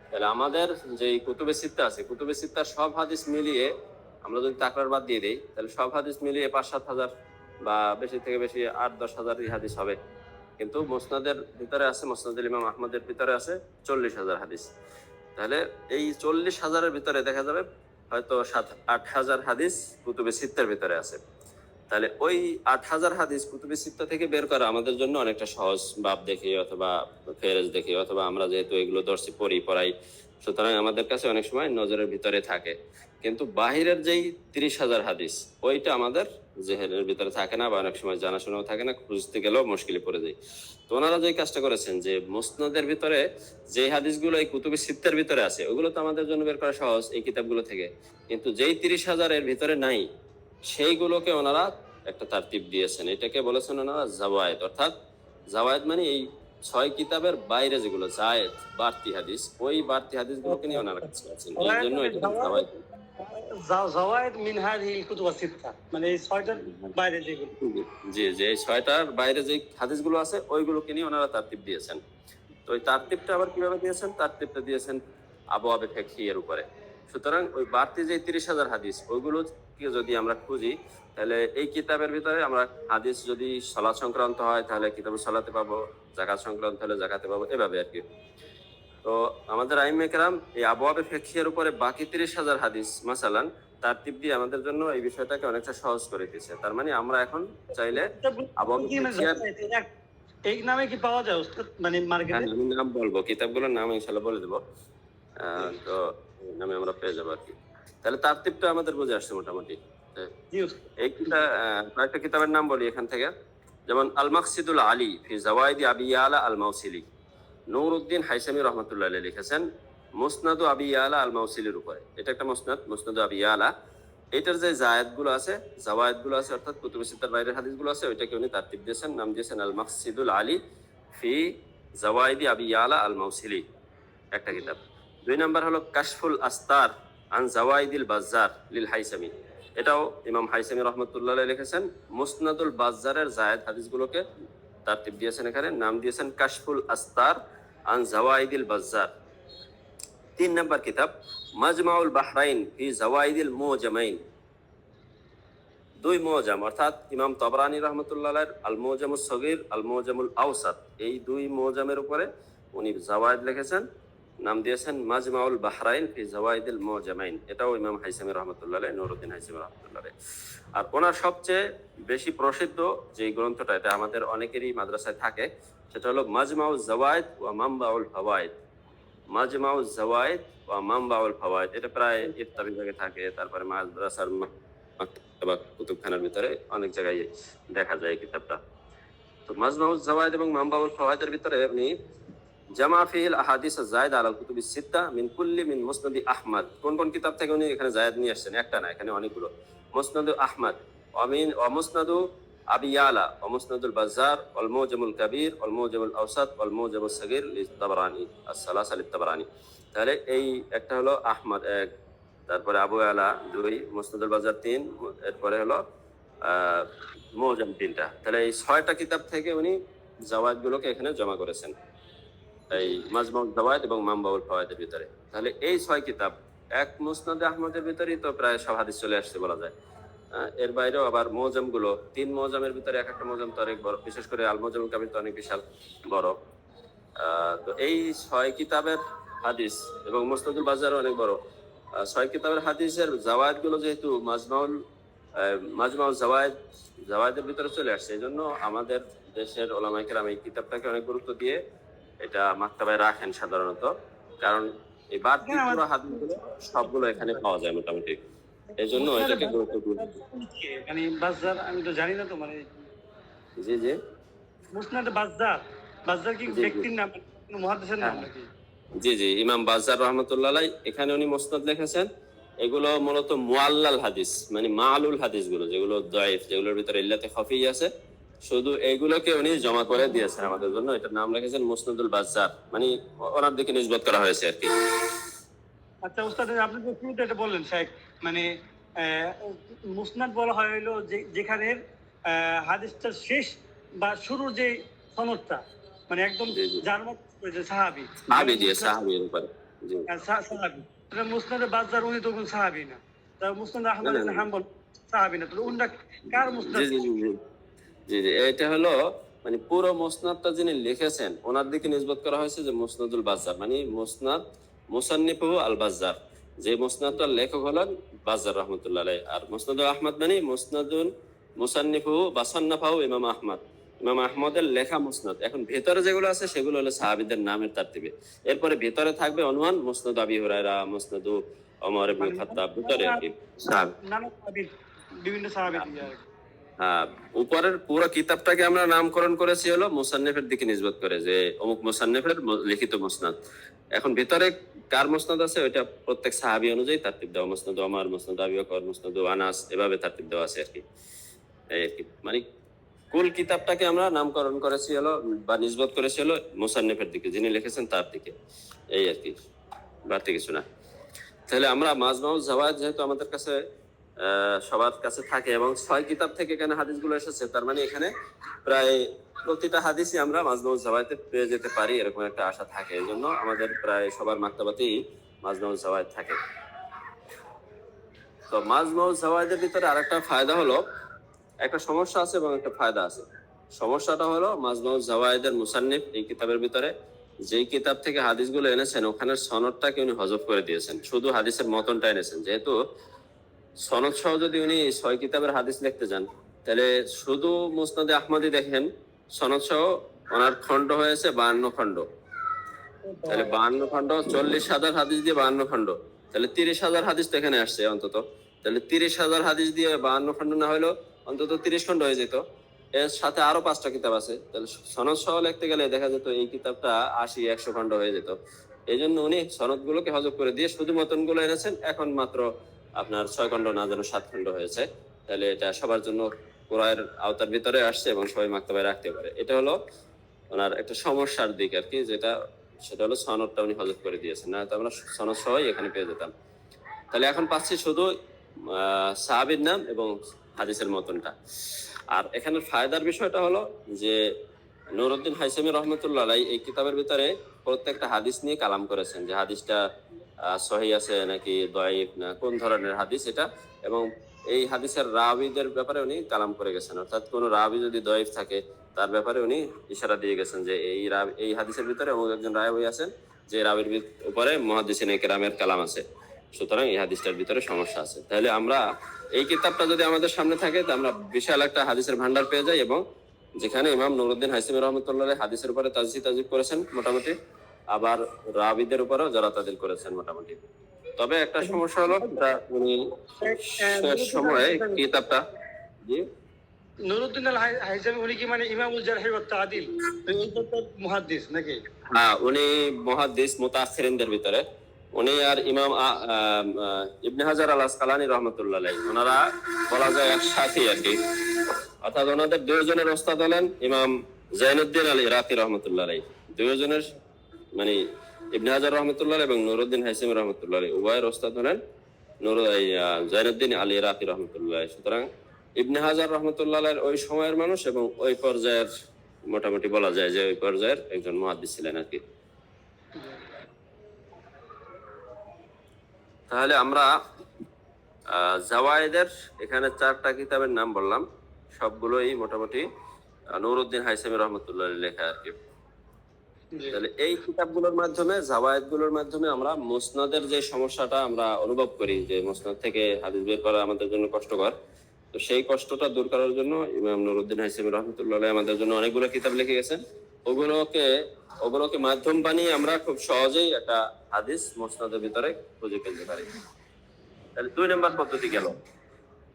তাহলে আমাদের যে কুতুবে সিত্তা আছে, কুতুবে সিত্তার সব হাদিস মিলিয়ে আমরা যদি তাকরার বাদ দিয়ে দিই, তাহলে সব হাদিস মিলিয়ে 5-7 হাজার বা বেশি থেকে বেশি 8-10 হাজার হাদিস হবে। কিন্তু মুসনাদের ভিতরে আছে, মুসনাদুল ইমাম আহমদের ভিতরে আছে 40,000 হাদিস। তাহলে এই 40,000-এর ভিতরে দেখা যাবে হয়তো 7-8 হাজার হাদিস কুতুবে সিত্তার ভিতরে আছে। তাহলে ওই 8,000 হাদিস কুতুবে সিত্তা থেকে বের করা আমাদের জন্য অনেকটা সহজ, বাব দেখে অথবা ফেরেজ দেখে, অথবা আমরা যেহেতু এগুলো দর্শি পড়াই, সুতরাং আমাদের কাছে অনেক সময় নজরের ভিতরে থাকে। কিন্তু বাহিরের যেই 30,000 হাদিস, ওইটা আমাদের জেহেনের ভিতরে থাকে না, বা অনেক সময় জানাশোনাও থাকে না, খুঁজতে গেলেও মুশকিলে পড়ে যায়। তো ওনারা যে কাজটা করেছেন, যে মুসনাদের ভিতরে যে হাদিসগুলো এই কুতুবে সিত্তার ভিতরে আছে, ওগুলো তো আমাদের জন্য বের করা সহজ এই কিতাবগুলো থেকে। কিন্তু যেই 30,000-এর ভিতরে নাই, সেইগুলোকে ওনারা একটা তারতিব দিয়েছেন, এটাকে বলেছেন ওনারা জাওয়ায়েদ। অর্থাৎ জাওয়ায়েদ মানে এই 6 কিতাবের বাইরে যেগুলো জায়েদ, বাড়তি হাদিস, ওই বাড়তি হাদিসগুলোকে নিয়ে ওনারা কাছে আছেন, এই জন্য এটাকে জাওয়ায়েদ। জাওয়ায়েদ মিন হাযিহিল কুতুব সিত্তা, মানে এই 6টার বাইরে যেগুলো। জি জি, এই 6টার বাইরে যে হাদিসগুলো আছে ওইগুলোকে নিয়ে ওনারা তারতিব দিয়েছেন। তো ওই তারতিবটা আবার কিভাবে দিয়েছেন? তারতিবটা দিয়েছেন আবওয়াবে ফিকহির উপরে। সুতরাং ওই বাড়তি যে 30,000 হাদিস, ওইগুলোকে যদি আমরা খুঁজি, তাহলে এই কিতাবের ভিতরে আমরা হাদিস যদি সালাত সংক্রান্ত হয় তাহলে কিতাবে সালাতে পাবো, যাকাত সংক্রান্ত হলে যাকাতে পাবো, এভাবে আর কি। তো আমাদের আইম্মে কেরাম এই আবওয়াবে ফিকহির উপরে বাকি 30,000 হাদিস মাসালান তারতিব দিয়ে আমাদের জন্য এই বিষয়টাকে অনেকটা সহজ করে দিয়েছে। তার মানে আমরা এখন চাইলে আবওয়াবে ফিকহির, এই নামে কি পাওয়া যায় উস্তাদ, মানে মার্কেটে? আমি নাম বলবো, কিতাবগুলোর নাম ইনশাল্লাহ বলে দেবো। তো এই নামে আমরা পেয়ে যাবো আর কি। তাহলে তারতিবটা আমাদের বুঝে আসছে মোটামুটি। এই কয়েকটা কিতাবের নাম বলি এখান থেকে, যেমন আল মাকসিদুল আলী ফি জাওয়াইদি আবি ইয়ালা আল মাউসিলি, নুরউদ্দিন হাইসামি রহমতুল্লাহ আলাইহি লিখেছেন মুসনাদু আবি ইয়ালা আল মাউসিলির উপরে। এটা একটা মুসনাদ, মুসনাদু আবি ইয়ালা। এটার যে জায়েদগুলো আছে, জাওয়ায়েদগুলো আছে, অর্থাৎ কুতুবে সিত্তার বাইরের হাদিসগুলো আছে, ওইটাকে উনি তারতিব দিয়েছেন, নাম দিয়েছেন আল মাকসিদুল আলী ফি জাওয়াইদি আবি ইয়ালা আল মাউসিলি, একটা কিতাব। 2 নাম্বার হলো কাশফুল আস্তার আন জাওয়াইদিল বাজ্জার লিল হাইসামি। এটাও ইমাম হাইসামি রহমতুল্লাহ আলাইহি লিখেছেন, মুসনাদুল বাজ্জারের জায়েদ হাদিসগুলোকে তারতিব দিয়েছেন, এখানে নাম দিয়েছেন কাশফুল আস্তার আন জাওয়াইদিল বাজ্জার। 3 নাম্বার কিতাব মাজমাউল বাহরাইন ফি জাওয়াইদিল মুজামাইন। 2 মুজাম, অর্থাৎ ইমাম তবরানী রহমতুল্লাহ আলাইহির আল মুজামুস সগীর, আল মুজামুল আওসাত, এই 2 মুজামের উপরে উনি জাওয়ায়েদ লিখেছেন, নাম দিয়েছেন মাজমাউল বাহরাইন ফি জাওয়াইদিল মুজামাইন। এটাও ইমাম হাইসামি রহমতুল্লাহ আলাইহি, নুরউদ্দিন হাইসামি রহমতুল্লাহ আলাইহি। আর ওনার সবচেয়ে বেশি প্রসিদ্ধ যে গ্রন্থটা, এটা আমাদের অনেকেরই মাদ্রাসায় থাকে, সেটা হলো মাজমাউল জাওয়ায়েদ ওয়া মামবাউল ফাওয়ায়েদ। মাজমাউল জাওয়ায়েদ ওয়া মামবাউল ফাওয়ায়েদ, এটা প্রায় ইফতা বিভাগে থাকে, তারপরে মাদ্রাসার বা কুতুবখানার ভিতরে অনেক জায়গায় দেখা যায় এই কিতাবটা। তো মাজমাউল জাওয়ায়েদ এবং মামবাউল ফাওয়ায়েদের ভিতরে আপনি জামা ফিল আহাদিস জায়েদ আলা কুতুবিস সিত্তা মিন কুল্লি মিন মুসনাদি আহমদ, কোন কোন কিতাব থেকে উনি এখানে জায়েদ নিয়ে আসছেন, একটা না, এখানে অনেকগুলো। মুসনাদু আহমদ ওয়া মুসনাদু আবি ইয়ালা ওয়া মুসনাদুল বাজ্জার ওয়াল মুজামুল কাবীর ওয়াল মুজামুল আওসাত ওয়াল মুজামুস সাগীর লিত-তাবরানী আস-সালাসা লিত-তাবরানী। তাহলে এই একটা হলো আহমদ 1, তারপরে আবু ইয়ালা 2, মুসনাদুল বাজ্জার 3, এরপরে হলো মুজাম 3টা। তাহলে এই 6টা কিতাব থেকে উনি জাওয়ায়েদ গুলোকে এখানে জমা করেছেন, এই মাজমাউল জাওয়ায়েদ এবং মামবাউল ফাওয়ায়েদের ভিতরে। তাহলে এই 6 কিতাব এক মুসনাদে আহমদের ভিতরেই তো প্রায় সব হাদিস চলে আসছে বলা যায়। এর বাইরেও আবার মুজাম গুলো, 3 মুজামের ভিতরে এক একটা মুজাম তো অনেক বড়, বিশেষ করে আল মুজামুল কাবীর তো অনেক বিশাল বড়। তো এই 6 কিতাবের হাদিস এবং মুসনাদুল বাজ্জারও অনেক বড়। 6 কিতাবের হাদিসের জাওয়ায়েদ গুলো যেহেতু মাজমাউল জাওয়ায়েদের ভিতরে চলে আসছে, এই জন্য আমাদের দেশের উলামায়ে কেরাম এই কিতাবটাকে অনেক গুরুত্ব দিয়ে এটা মাকতাবায় রাখেন সাধারণত। কারণ এই বাড়তি এখানে পুরো আমাদের হাদিসগুলো সবগুলো এখানে পাওয়া যায় মোটামুটি, এই জন্য মুসনাদে এটাকে গুরুত্বপূর্ণ। মানে বাজ্জার আমি তো জানি না তো মানে জি জি মুসনাদে বাজ্জার, বাজ্জার কি জি জি ব্যক্তির নাম কোনো মুহাদ্দিসের হ্যাঁ নাম হ্যাঁ। নাকি? জি জি ইমাম বাজ্জার রহমতুল্লাহ আলাই এখানে উনি মুসনাদ লিখেছেন। এগুলো মূলত মুআল্লাল হাদিস, মানে মাআলুল হাদিস গুলো, যেগুলো দাইফ, যেগুলোর ভিতরে ইল্লাতে খাফি আছে, শুধু এইগুলোকে উনি জমা করে দিয়েছেন আমাদের জন্য। এটার নাম রেখেছেন মুসনাদুল বাজ্জার, মানে ওনার দিকে নিসবত করা হয়েছে আর কি। আচ্ছা উস্তাদ, আপনি যে শুরুতে এটা বললেন শেখ, মানে আহ, মুসনাদ বলা হয় হলো যেখানে হাদিসটা শেষ বা শুরুর যে সনদটা, মানে একদম জি জি যার মত সাহাবি, সাহাবি যেমন দিয়ে মুসনাদ সাহাবির উপরে। জি সাহাবি, মুসনাদে বাজ্জার উনি তো কোন সাহাবি না, তা মুসনাদ না আহমদ না ইবনে না হাম্বল সাহাবি না, তাহলে উনটা কার জি মুসনাদ? জি জি জি জি জি এটা হলো মানে পুরো মুসনাদটা যিনি লিখেছেন ওনার দিকে নিসবত করা হয়েছে যে মুসনাদুল বাজ্জার, মানে মুসনাদ মুসান্নিফু আল বাজ্জার, যে মুসনাদটার লেখক হলেন বাজ্জার রহমতুল্লাহ আলাইহি। আর মুসনাদুল আহমদ মানে মুসনাদুল মুসান্নিফু বাসান্নাফাহু ইমাম আহমদ, ইমাম আহমদের লেখা মুসনাদ। এখন ভেতরে যেগুলো আছে সেগুলো হলো সাহাবীদের নামের তারতিবে। এরপরে ভেতরে থাকবে অনুমান মুসনাদ আবি হুরায়রা, মুসনাদু ওমর ইবনে মানে খাত্তাব, ভিতরে আর কি সাহাবী। নানা সাহাবি, বিভিন্ন সাহাবি দিয়ে আর কি। হ্যাঁ, উপরের পুরো কিতাবটাকে আমরা নামকরণ করেছি হলো মুসান্নেফের দিকে নিসবত করে, যে অমুক মুসান্নেফের লিখিত মুসনাদ। এখন ভিতরে কার মুসনাদ আছে ওইটা প্রত্যেক সাহাবী অনুযায়ী তারতিব দেওয়া, মুসনাদ ওমর, মুসনাদ আবি বকর, মুসনাদ আনাস, এভাবে তারতিব দেওয়া আছে আর কি। এই আর কি, মানে কুল কিতাবটাকে আমরা নামকরণ করেছি হলো বা নিসবত করেছি হলো মুসান্নেফের দিকে, যিনি লিখেছেন তার দিকে। এই আর কি, বাড়তি কিছু না। তাহলে আমরা মাজমাউজ জাওয়ায়েদ যেহেতু আমাদের কাছে সবার কাছে থাকে এবং 6 কিতাব থেকে এখানে হাদিসগুলো এসেছে, তার মানে এখানে প্রায় প্রতিটা হাদিসই আমরা মাজমাউজ জাওয়ায়েদে পেয়ে যেতে পারি, এরকম একটা আশা থাকে। এই জন্য আমাদের প্রায় সবার মাকতাবাতেই মাজমাউজ জাওয়ায়েদ থাকে। তো মাজমাউজ জাওয়ায়েদের ভিতরে আরেকটা ফায়দা হলো, একটা সমস্যা আছে এবং একটা ফায়দা আছে। সমস্যাটা হলো মাজমাউজ জাওয়ায়েদের মুসান্নিফ এই কিতাবের ভিতরে যেই কিতাব থেকে হাদিসগুলো এনেছেন ওখানের সনদটাকে উনি হযফ করে দিয়েছেন, শুধু হাদিসের মতনটা এনেছেন। যেহেতু সনদ সহ যদি উনি 6 কিতাবের হাদিস লিখতে যান, তাহলে শুধু মুসনাদে আহমদই দেখেন, সনদ সহ ওনার খণ্ড হয়েছে 52 খণ্ড। তাহলে 52 খণ্ড, 40,000 হাদিস দিয়ে 52 খণ্ড, তাহলে 30,000 হাদিস তো এখানে আসছে অন্তত। তাহলে 30,000 হাদিস দিয়ে 52 খণ্ড না হলেও অন্তত 30 খণ্ড হয়ে যেত। এর সাথে আরো 5টা কিতাব আছে, তাহলে সনদ সহ লিখতে গেলে দেখা যেত এই কিতাবটা 80-100 খণ্ড হয়ে যেত। এই জন্য উনি সনদ গুলোকে হযফ করে দিয়ে শুধু মতন গুলো এনেছেন। এখন মাত্র আপনার 6 খণ্ড না যেন 7 খণ্ড হয়েছে। তাহলে এটা সবার জন্য কোরআনের আওতার ভিতরে আসছে এবং সবাই মাকতাবায় রাখতে পারে। এটা হলো ওনার একটা সমস্যার দিক আর কি, সেটা হলো সনদটা উনি হযফ করে দিয়েছেন, না তো আমরা সনদ সহই এখানে পেয়ে যেতাম। তাহলে এখন পাচ্ছি শুধু সাহাবীর নাম এবং হাদিসের মতনটা। আর এখানের ফায়দার বিষয়টা হলো যে নুরউদ্দিন হাইসামি রহমতুল্লাহ আলাইহি এই কিতাবের ভিতরে প্রত্যেকটা হাদিস নিয়ে কালাম করেছেন, যে হাদিসটা সহিহ আছে নাকি দাঈফ, না কোন ধরনের হাদিস এটা, এবং এই হাদিসের রাবিদের ব্যাপারে উনি কালাম করে গেছেন। অর্থাৎ কোন রাবি যদি দাঈফ থাকে তার ব্যাপারে উনি ইশারা দিয়ে গেছেন যে এই হাদিসের ভিতরে অমুক একজন রাবি আছেন যে রাবির উপরে মুহাদ্দিসিনে কেরামের কালাম আছে, সুতরাং এই হাদিসটার ভিতরে সমস্যা আছে। তাহলে আমরা এই কিতাবটা যদি আমাদের সামনে থাকে তা আমরা বিশাল একটা হাদিসের ভান্ডার পেয়ে যাই, এবং যেখানে ইমাম নুরউদ্দিন হাইসামি রহমতুল্লাহ আলাইহি হাদিসের উপরে তাজিব করেছেন মোটামুটি, আবার রাবিদের উপরেও যারা তাজিল করেছেন মোটামুটি। তবে একটা সমস্যা হলো উনি শেষ সময়ে কিতাবটা, জি নুরউদ্দিন আল হাইসামি উনি কি মানে ইমামুল জারহি ওয়াত তাদিল, উনি তো মুহাদ্দিস নাকি? হ্যাঁ, উনি মুহাদ্দিস মুতাআখিরিনদের ভিতরে। উনি আর ইমাম ইবনে হাজার আল আসকালানী রহমতুল্লাহ আলাইহি ওনারা বলা যায় একসাথে আর কি। অর্থাৎ ওনাদের দুইজনের ওস্তাদ হলেন ইমাম জাইনুদ্দিন আল ইরাকি রহমতুল্লাহ আলাইহি। দুইজনের মানে ইবনে হাজার রহমতুল্লাহ এবং নুরউদ্দিন হাইসামি রহমতুল্লাহ আলাইহি উভয়ের ওস্তাদ হলেন জাইনুদ্দিন আল ইরাকি রহমতুল্লাহ আলাইহি। সুতরাং ইবনে হাজার রহমতুল্লাহ আলাইহির ওই সময়ের মানুষ এবং ওই পর্যায়ের মোটামুটি বলা যায় যে ওই পর্যায়ের একজন মুহাদ্দিস ছিলেন আর কি। তাহলে আমরা জাওয়ায়েদের এখানে 4টা কিতাবের নাম বললাম, সবগুলোই মোটামুটি নুরউদ্দিন হাইসামি রহমতুল্লাহ লেখা আর কি। তাহলে এই কিতাবগুলোর মাধ্যমে, জাওয়ায়েদ গুলোর মাধ্যমে আমরা মুসনাদের যে সমস্যাটা আমরা অনুভব করি, যে মুসনাদ থেকে হাদিস বের করা আমাদের জন্য কষ্টকর, তো সেই কষ্টটা দূর করার জন্য ইমাম নুরউদ্দিন হাইসামি রহমতুল্লাহ আমাদের জন্য অনেকগুলো কিতাব লিখে গেছেন। ওগুলোকে ওগুলোকে মাধ্যম বানিয়ে আমরা খুব সহজেই একটা হাদিস মুসনাদের ভিতরে খুঁজে ফেলতে পারি। তাহলে 2 নম্বর পদ্ধতি গেল।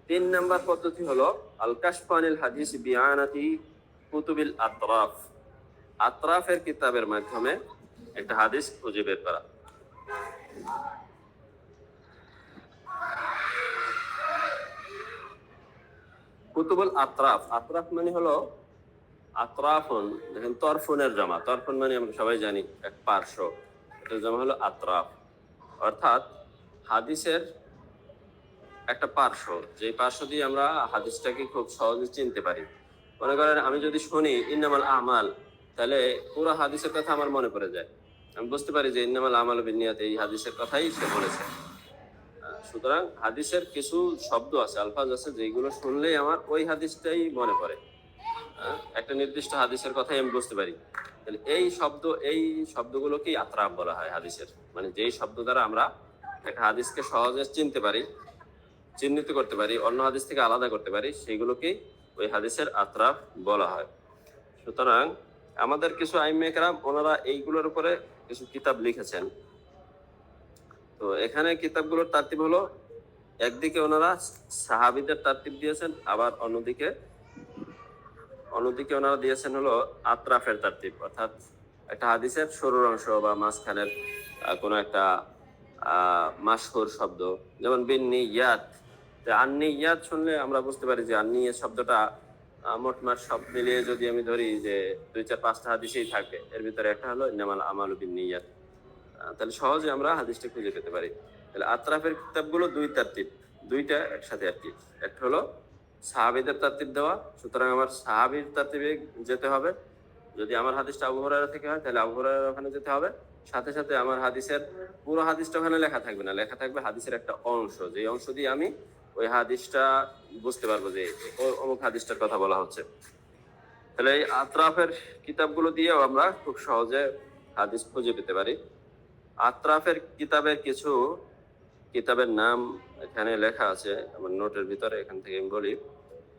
3 নম্বর পদ্ধতি হলো আল কাশফু আনিল হাদিস বিআনাতি কুতুবিল আতরাফ। আতরাফের কিতাবের মাধ্যমে একটা হাদিস খুঁজে বের করা। কুতুবুল আতরাফ, আতরাফ মানে হলো আতরাফুন, দেখেন তরফুনের জমা, তরফুন মানে আমরা সবাই জানি এক পার্শ্ব, এটার জমা হলো আতরাফ, অর্থাৎ হাদিসের একটা পার্শ্ব, যে পার্শ্ব দিয়ে আমরা হাদিসটাকে খুব সহজে চিনতে পারি। মনে করেন আমি যদি শুনি ইন্নামাল আমাল, তাহলে পুরো হাদিসের কথা আমার মনে পড়ে যায়, আমি বুঝতে পারি যে ইন্নামাল আমাল বিন্নিয়াত এই হাদিসের কথাই সে বলেছে। সুতরাং হাদিসের কিছু শব্দ আছে, আলফাজ আছে, যেগুলো শুনলেই আমার ওই হাদিসটাই মনে পড়ে, একটা নির্দিষ্ট হাদিসের কথাই আমি বুঝতে পারি। তাহলে এই শব্দগুলোকেই আতরাফ বলা হয় হাদিসের, মানে যেই শব্দ দ্বারা আমরা একটা হাদিসকে সহজে চিনতে পারি, চিহ্নিত করতে পারি, অন্য হাদিস থেকে আলাদা করতে পারি, সেগুলোকেই ওই হাদিসের আতরাফ বলা হয়। সুতরাং আমাদের কিছু আইম্মে কেরাম ওনারা এইগুলোর উপরে কিছু কিতাব লিখেছেন। তো এখানে কিতাবগুলোর তারতিব হলো, একদিকে ওনারা সাহাবীদের তারতিব দিয়েছেন, আবার অন্যদিকে ওনারা দিয়েছেন হলো আতরাফের তারতিব, অর্থাৎ একটা হাদিসের শুরুর অংশ বা মাঝখানের কোনো একটা মাশহুর শব্দ, যেমন বিন্নিয়াত। আন্নিয়াত শুনলে আমরা বুঝতে পারি যে আন্নিয়াত শব্দটা মোটমাট সব মিলিয়ে যদি আমি ধরি যে 2-4-5টা হাদিসেই থাকে, এর ভিতরে একটা হলো ইন্নামাল আমালু বিন্নিয়াত, তাহলে সহজে আমরা হাদিসটা খুঁজে পেতে পারি। তাহলে আতরাফের কিতাবগুলো দুইটা একসাথে আর কি, একটা হলো সাহাবীদের তারতিব দেওয়া, সুতরাং আমার সাহাবীর তারতিবে যেতে হবে। যদি আমার হাদিসটা আবু হুরায়রা থেকে হয় তাহলে আবু হুরায়রার ওখানে যেতে হবে, সাথে সাথে আমার হাদিসের পুরো হাদিসটা ওখানে লেখা থাকবে না, লেখা থাকবে হাদিসের একটা অংশ, যে অংশ দিয়ে আমি ওই হাদিসটা বুঝতে পারবো যে অমুক হাদিসটার কথা বলা হচ্ছে। তাহলে এই আতরাফের কিতাবগুলো দিয়েও আমরা খুব সহজে হাদিস খুঁজে পেতে পারি। আতরাফের কিছু কিতাবের নাম এখানে লেখা আছে আমার নোটের ভিতরে, এখান থেকে আমি বলি।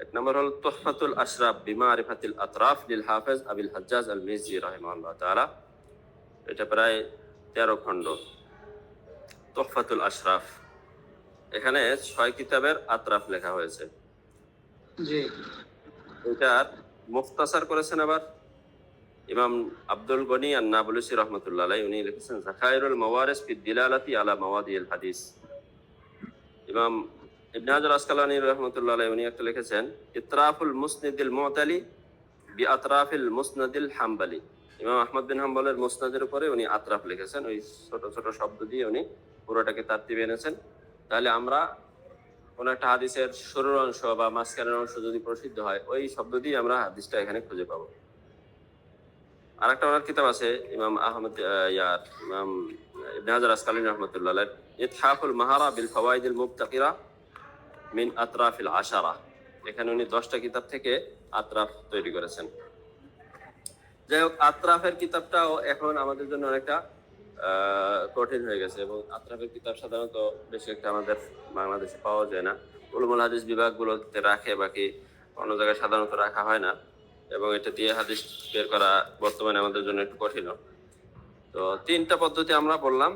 1 নম্বর হল তুহফাতুল আশরাফ বিমারিফাতিল আতরাফ লিল হাফেজ আবিল হাজ্জাজ আল মিজজি রাহিমাহুল্লাহ তাআলা। এটা প্রায় 13 খণ্ড। তুহফাতুল আশরাফ, এখানে 6 কিতাবের আতরাফ লেখা হয়েছে। জি, এটার মুখতাসার করেছেন আবার ইমাম আব্দুল গনি আন-নাবলুসি রাহমাতুল্লাহ আলাইহি, উনি লিখেছেন যাখাইরুল মাওয়ারিস ফি দিলালাতি আলা মাওয়াদিল হাদিস। ইমাম ইবনে হাজার আসকালানী রাহমাতুল্লাহ আলাইহি উনি একটা লিখেছেন ইতরাফুল মুসনিদিল মুতালি বি আতরাফিল মুসনাদিল হাম্বলি। ইমাম আহমদ বিন হাম্বলের মুসনাদের উপরে উনি আতরাফ লিখেছেন, ওই ছোট ছোট শব্দ দিয়ে উনি পুরোটাকে তারতিবে এনেছেন। তাহলে আমরা কোন একটা হাদিসের শুরুর অংশ বা মাঝখানের অংশ যদি প্রসিদ্ধ হয়, ওই শব্দ দিয়ে আমরা হাদিসটা এখানে খুঁজে পাবো। আর একটা ওনার কিতাব আছে ইমাম ইমাম ইবনে হাজার আসকালানী রাহমাতুল্লাহ আলাইহি, ইতহাফুল মাহারা বিল ফাওয়াইদিল মুবতাকিরা মিন আতরাফিল আশারা। এখানে উনি 10টা কিতাব থেকে আতরাফ তৈরি করেছেন। যাই হোক, আতরাফের কিতাবটাও এখন আমাদের জন্য অনেকটা কঠিন হয়ে গেছে, এবং আতরাফের কিতাব সাধারণত বেশি একটা আমাদের বাংলাদেশে পাওয়া যায় না। উলুমুল হাদিস বিভাগগুলোতে রাখে, বাকি অন্য জায়গায় সাধারণত রাখা হয় না, এবং এটা দিয়ে হাদিস বের করা বর্তমানে আমাদের জন্য একটু কঠিন। তো 3টা পদ্ধতি আমরা বললাম,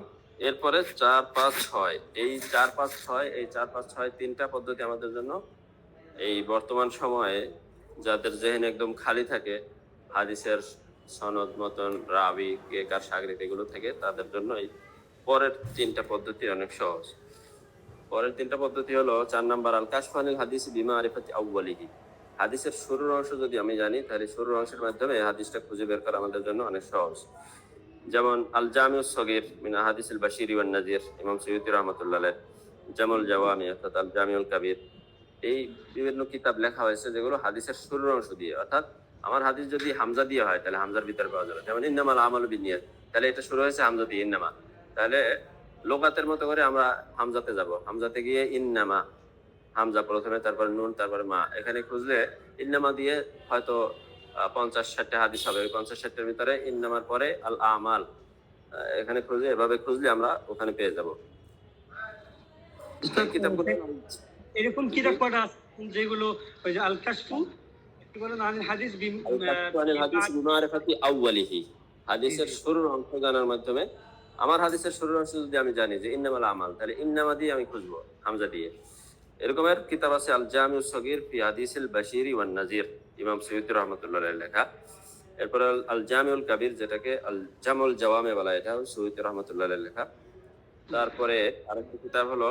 এরপরে 4-5-6, এই 4-5-6 3টা পদ্ধতি আমাদের জন্য এই বর্তমান সময়ে যাদের জেহেন একদম খালি থাকে, হাদিসের সনদ মতন রাবি কে কার সাগরিক এগুলো থেকে, তাদের জন্য এই পরের 3টা পদ্ধতি অনেক সহজ। পরের 3টা পদ্ধতি হলো 4 নাম্বার আল কাশফু আনিল হাদিস বিমারিফাতি আউয়ালিহি। হাদিসের শুরুর অংশ যদি আমি জানি, তাহলে শুরুর অংশের মাধ্যমে হাদিসটা খুঁজে বের করা আমাদের জন্য অনেক সহজ। যেমন আল জামিউস সগীর মিন আহাদিসিল বাশিরি ওয়ান নাজির, ইমাম সৈয়দী রাহমাতুল্লাহ আলাইহি, জামুল জাওয়ামি অর্থাৎ আল জামিউল কাবীর, এই বিভিন্ন কিতাব লেখা হয়েছে যেগুলো হাদিসের শুরুর অংশ দিয়ে, অর্থাৎ আমার হাদিস যদি হামজা দিয়ে হয় তাহলে হামজার ভিতরে পাওয়া যাবে। যেমন ইন্নামাল আমালু বিন্নিয়াত, তাহলে এটা শুরু হয়েছে হামজা দিয়ে ইন্নামা, তাহলে লোকাতের মতো করে আমরা হামজাতে যাব, হামজাতে গিয়ে ইন্নামা, হামজা প্রথমে, তারপরে নুন, তারপরে মা, এখানে খুঁজলে ইন্নামা দিয়ে হয়তো 50-60টা হাদিস হবে। ওই 50-60টার ভিতরে ইন্নামার পরে আল আমাল, এখানে খুঁজলে, এভাবে খুঁজলে আমরা ওখানে পেয়ে যাব। এরকম কিতাব কটা আছে যেগুলো ওই যে আল কাশফু আনিল হাদিস বিমারিফাতি আউয়ালিহি, হাদিসের শুরুর অংশ জানার মাধ্যমে, আমার হাদিসের শুরুর অংশ যদি আমি জানি যে ইন্নামাল আমাল, তাহলে ইন্নামা দিয়ে আমি খুঁজবো, হামজা দিয়ে। এরকমের কিতাব আছে আল জামিউস সগীর ফি হাদিসিল বাশিরি ওয়ান নাজির, ইমাম সৈয়দ রহমতুল্লাহ লেখা। এরপর আল জামিউল কাবির, যেটাকে আল জামুল জাওয়ামে বলা, এটা সৈয়দ রহমতুল্লাহ লেখা। তারপরে আরেকটা কিতাব হলো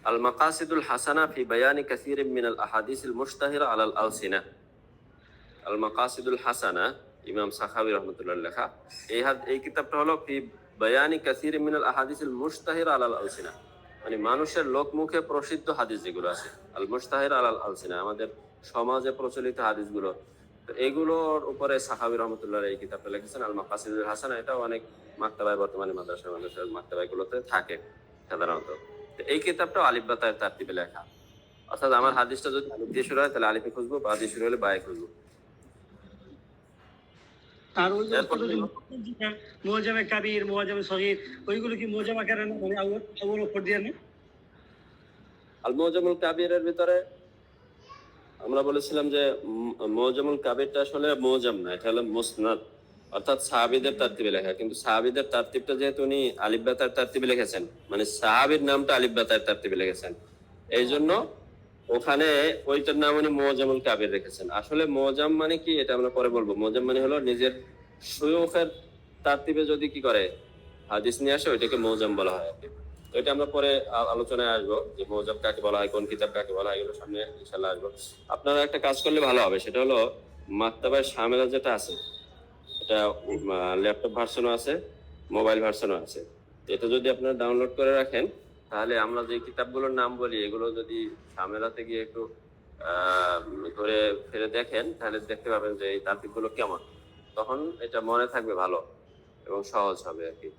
আল মাকাসিদুল হাসানা ফি বায়ানি কাসীরিম মিনাল আহাদিসিল মুশতাহিরা আলাল আলসিনা। আল মাকাসিদুল হাসানা, ইমাম সাখাবী রহমতুল্লাহ লেখা। এই কিতাবটা হলো ফি বায়ানি কাসীরিম মিনাল আহাদিসিল মুশতাহিরা আলাল আলসিনা, মানে মানুষের লোকমুখে প্রসিদ্ধ হাদিস যেগুলো আছে, আল মুশতাহির আলাল আলসিনা, আমাদের সমাজে প্রচলিত হাদিসগুলো, তো এগুলোর উপরে সাহাবী রহমতুল্লাহ এই কিতাবটা লিখেছেন আল মাকাসিদুল হাসানা। এটাও অনেক মাকতাবায়, বর্তমানে মাদ্রাসার মাকতাবাগুলোতে থাকে সাধারণত। তো এই কিতাবটাও আলিফ বা তার তারতিবে লেখা, অর্থাৎ আমার হাদিসটা যদি আলিফ দিয়ে শুরু হয় তাহলে আলিফে খুঁজবো, বা দিয়ে শুরু হলে বায়ে খুঁজবো। আর ওই এরপর মুআজ্জামে কাবীর, মুআজ্জামে সগীর, ওইগুলো কি মুআজ্জাম আকারে না, মানে আউয়াল অক্ষর দিয়ে না? আল মুআজ্জামুল কাবীরের ভিতরে আমরা বলেছিলাম যে মুআজ্জামুল কাবীরটা আসলে মুআজ্জাম না, এটা হলো মুসনাদ, অর্থাৎ সাহাবীদের তারতিবে লেখা। কিন্তু সাহাবীদের তারতিবটা যেহেতু উনি আলিফ বা তার তারতিবে লিখেছেন, মানে সাহাবীর নামটা আলিফ বা তার তারতিবে লিখেছেন, এই জন্য ওখানে ওইটার নাম উনি মুআজ্জামুল কাবীর রেখেছেন। আসলে মুআজ্জাম মানে কি, এটা আমরা পরে বলবো। মুআজ্জাম মানে হলো নিজের শুয়ুখের তারতিবে যদি কি করে হাদিস নিয়ে আসে, ওইটাকে মুআজ্জাম বলা হয় আর কি। তো এটা আমরা পরে আলোচনায় আসবো যে মুআজ্জাম কাকে বলা হয়, কোন কিতাব কাকে বলা হয়, এগুলো সামনে ইনশাআল্লাহ আসবো। আপনারা একটা কাজ করলে ভালো হবে, সেটা হলো মাকতাবায়ে শামিলা যেটা আছে, এটা ল্যাপটপ ভার্সনও আছে, মোবাইল ভার্সনও আছে। এটা যদি আপনারা ডাউনলোড করে রাখেন, তাহলে আমরা যে কিতাবগুলোর নাম বলি, এগুলো যদি শামিলাতে গিয়ে একটু ঘুরে ফিরে দেখেন, তাহলে দেখতে পাবেন যে এই তারতিবগুলো কেমন, তখন এটা মনে থাকবে ভালো এবং সহজ হবে আর কি।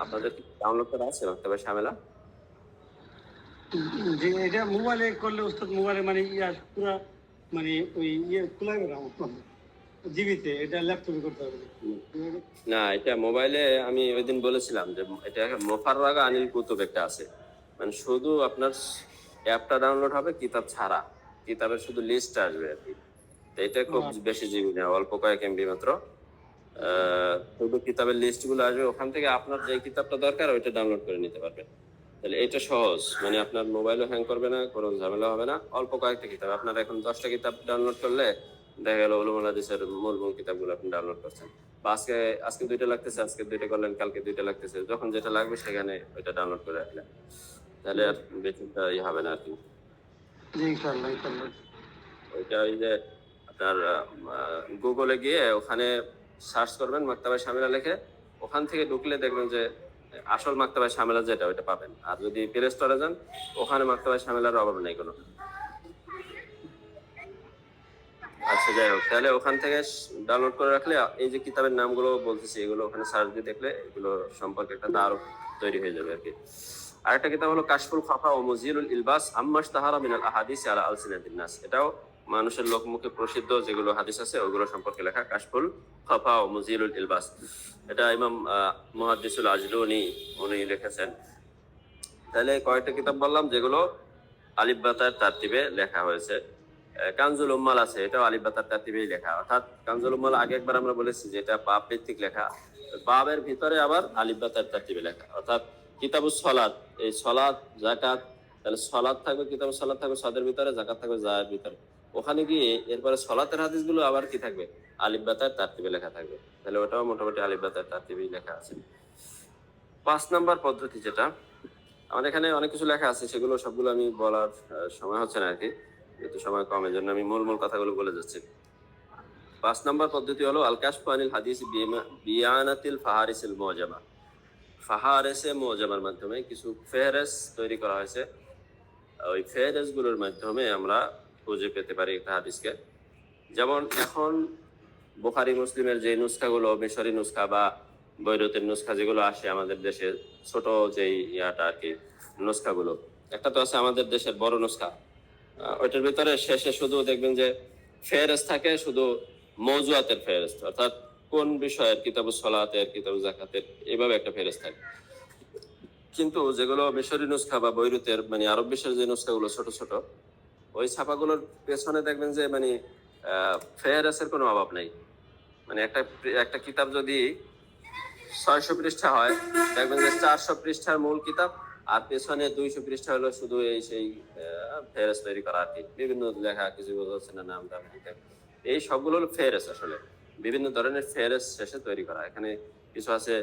আপনাদের ডাউনলোড করা আছে মাকতাবায়ে শামিলা? যে এটা মোবাইলে করলে উস্তাদ, মোবাইলে মানে পুরা মানে ওই খোলা গেল জিবিতে, এটা ল্যাপটপে করতে হবে। না, এটা মোবাইলে আমি ওই দিন বলেছিলাম যে এটা মোফাররাগা আনিল কুতুব একটা আছে, মানে শুধু আপনার অ্যাপটা ডাউনলোড হবে, কিতাব ছাড়া, কিতাবের শুধু লিস্ট আসবে আর কি। তো এটা খুব বেশি জিবি না, অল্প কয়েক এমবি মাত্র। শুধু কিতাবের লিস্ট গুলো আসবে, ওখান থেকে আপনার যে কিতাবটা দরকার ওইটা ডাউনলোড করে নিতে পারবেন। তাহলে এটা সহজ, মানে আপনার মোবাইলও হ্যাং করবে না, কোনো ঝামেলা হবে না। অল্প কয়েকটা কিতাব, আপনার এখন 10টা কিতাব ডাউনলোড করলে দেখা গেল উলুমুল হাদিসের মূল মূল কিতাবগুলো আপনি ডাউনলোড করছেন, বা আজকে 2টা লাগতেছে, আজকে 2টা করলেন, কালকে 2টা লাগতেছে, যখন যেটা লাগবে সেখানে ওইটা ডাউনলোড করে রাখলেন, তাহলে আর বেশিটা হবে না আর কি। ওইটা ওই যে আপনার গুগলে গিয়ে ওখানে সার্চ করবেন মাকতাবায়ে শামিলা লিখে, ওখান থেকে ঢুকলে দেখবেন যে আসল মাকতাবায়ে শামিলা যেটা, ওইটা পাবেন। আর যদি প্লে স্টোরে যান, ওখানে মাকতাবায়ে শামিলার অভাব নেই কোনো। আচ্ছা, যাই হোক, তাহলে ওখান থেকে ডাউনলোড করে রাখলে এই যে কিতাবের নামগুলো বলতেছি, এগুলো ওখানে সার্চ দিয়ে দেখলে এগুলো সম্পর্কে একটা ধারণা তৈরি হয়ে যাবে আর কি। আরেকটা কিতাব হলো কাশফুল খাফা ও মুজিলুল ইলবাস আম্মাস তাহারা মিনাল আহাদিস আলা আলসিনাতিন নাস। এটাও মানুষের লোকমুখে প্রসিদ্ধ যেগুলো হাদিস আছে ওগুলো সম্পর্কে লেখা, কাশফুল খাফা ও মুজিলুল ইলবাস। এটা ইমাম মুহাদ্দিসুল আজলুনি উনি লিখেছেন। তাহলে কয়েকটা কিতাব বললাম যেগুলো আলিফ বা তার তারতিবে লেখা হয়েছে। কানজুল উম্মাল আছে, এটাও আলিফ বা তার তারতিবেই লেখা, অর্থাৎ কানজুল উম্মাল আগে একবার আমরা বলেছি যে এটা বাব ভিত্তিক লেখা, বাবের ভিতরে আবার আলিফ বা তার তারতিবে লেখা। অর্থাৎ কিতাবুস সালাত, এই সালাত জাকাত, তাহলে সালাত থাকবে, কিতাবুস সালাত থাকবে সাদের ভিতরে, জাকাত থাকবে জায়ের ভিতরে। ওখানে গিয়ে এরপরে সালাতের হাদিসগুলো আবার কি থাকবে, আলিফ বা তার তারতিবে লেখা থাকবে। তাহলে ওটাও মোটামুটি আলিফ বা তার তারতিবেই লেখা আছে। 5 নাম্বার পদ্ধতি যেটা, আমার এখানে অনেক কিছু লেখা আছে, সেগুলো সবগুলো আমি বলার সময় হচ্ছে না আর কি, যেহেতু সময় কম, এই জন্য আমি মূল মূল কথাগুলো বলে যাচ্ছি। 5 নাম্বার পদ্ধতি হলো আল কাশফু আনিল হাদিস বিয়ানাতিল ফাহারিসিল মুআজ্জামা। ফাহারিসে মুআজ্জামার মাধ্যমে কিছু ফেহরিস তৈরি করা হয়েছে, ওই ফেহরিস গুলোর মাধ্যমে আমরা খুঁজে পেতে পারি একটা হাদিসকে। যেমন এখন বুখারী মুসলিমের যে নুসখাগুলো, মিশরি নুসখা বা বৈরুতের নুসখা যেগুলো আসে আমাদের দেশে, ছোট যেই ইয়াটা আর কি নুসখাগুলো, একটা তো আছে আমাদের দেশের বড় নুসখা, ওইটার ভিতরে শেষে শুধু দেখবেন যে ফেহরিস থাকে, শুধু মওজুআতের ফেহরিস, অর্থাৎ কোন বিষয়ের, কিতাবুস সালাতের, কিতাবুস যাকাতের, এইভাবে একটা ফেহরিস থাকে। কিন্তু যেগুলো মিশরি নুসখা বা বৈরুতের, মানে আরব বিশ্বের যে নুসখাগুলো ছোট ছোট, ওই ছাপাগুলোর পেছনে দেখবেন যে মানে ফেহরিসের কোনো অভাব নাই, মানে একটা কিতাব যদি 600 পৃষ্ঠা হয়, দেখবেন যে 400 পৃষ্ঠার মূল কিতাব, আর পেছনে 200 পৃষ্ঠা হলো শুধু এই সেই ফেরেস তৈরি করা আর কি, বিভিন্ন লেখা, কিছু বোঝাচ্ছে না, নাম টাম লিখে। এই সবগুলো হলো ফেরেস, আসলে বিভিন্ন ধরনের ফেরেস শেষে তৈরি করা। এখানে কিছু আছে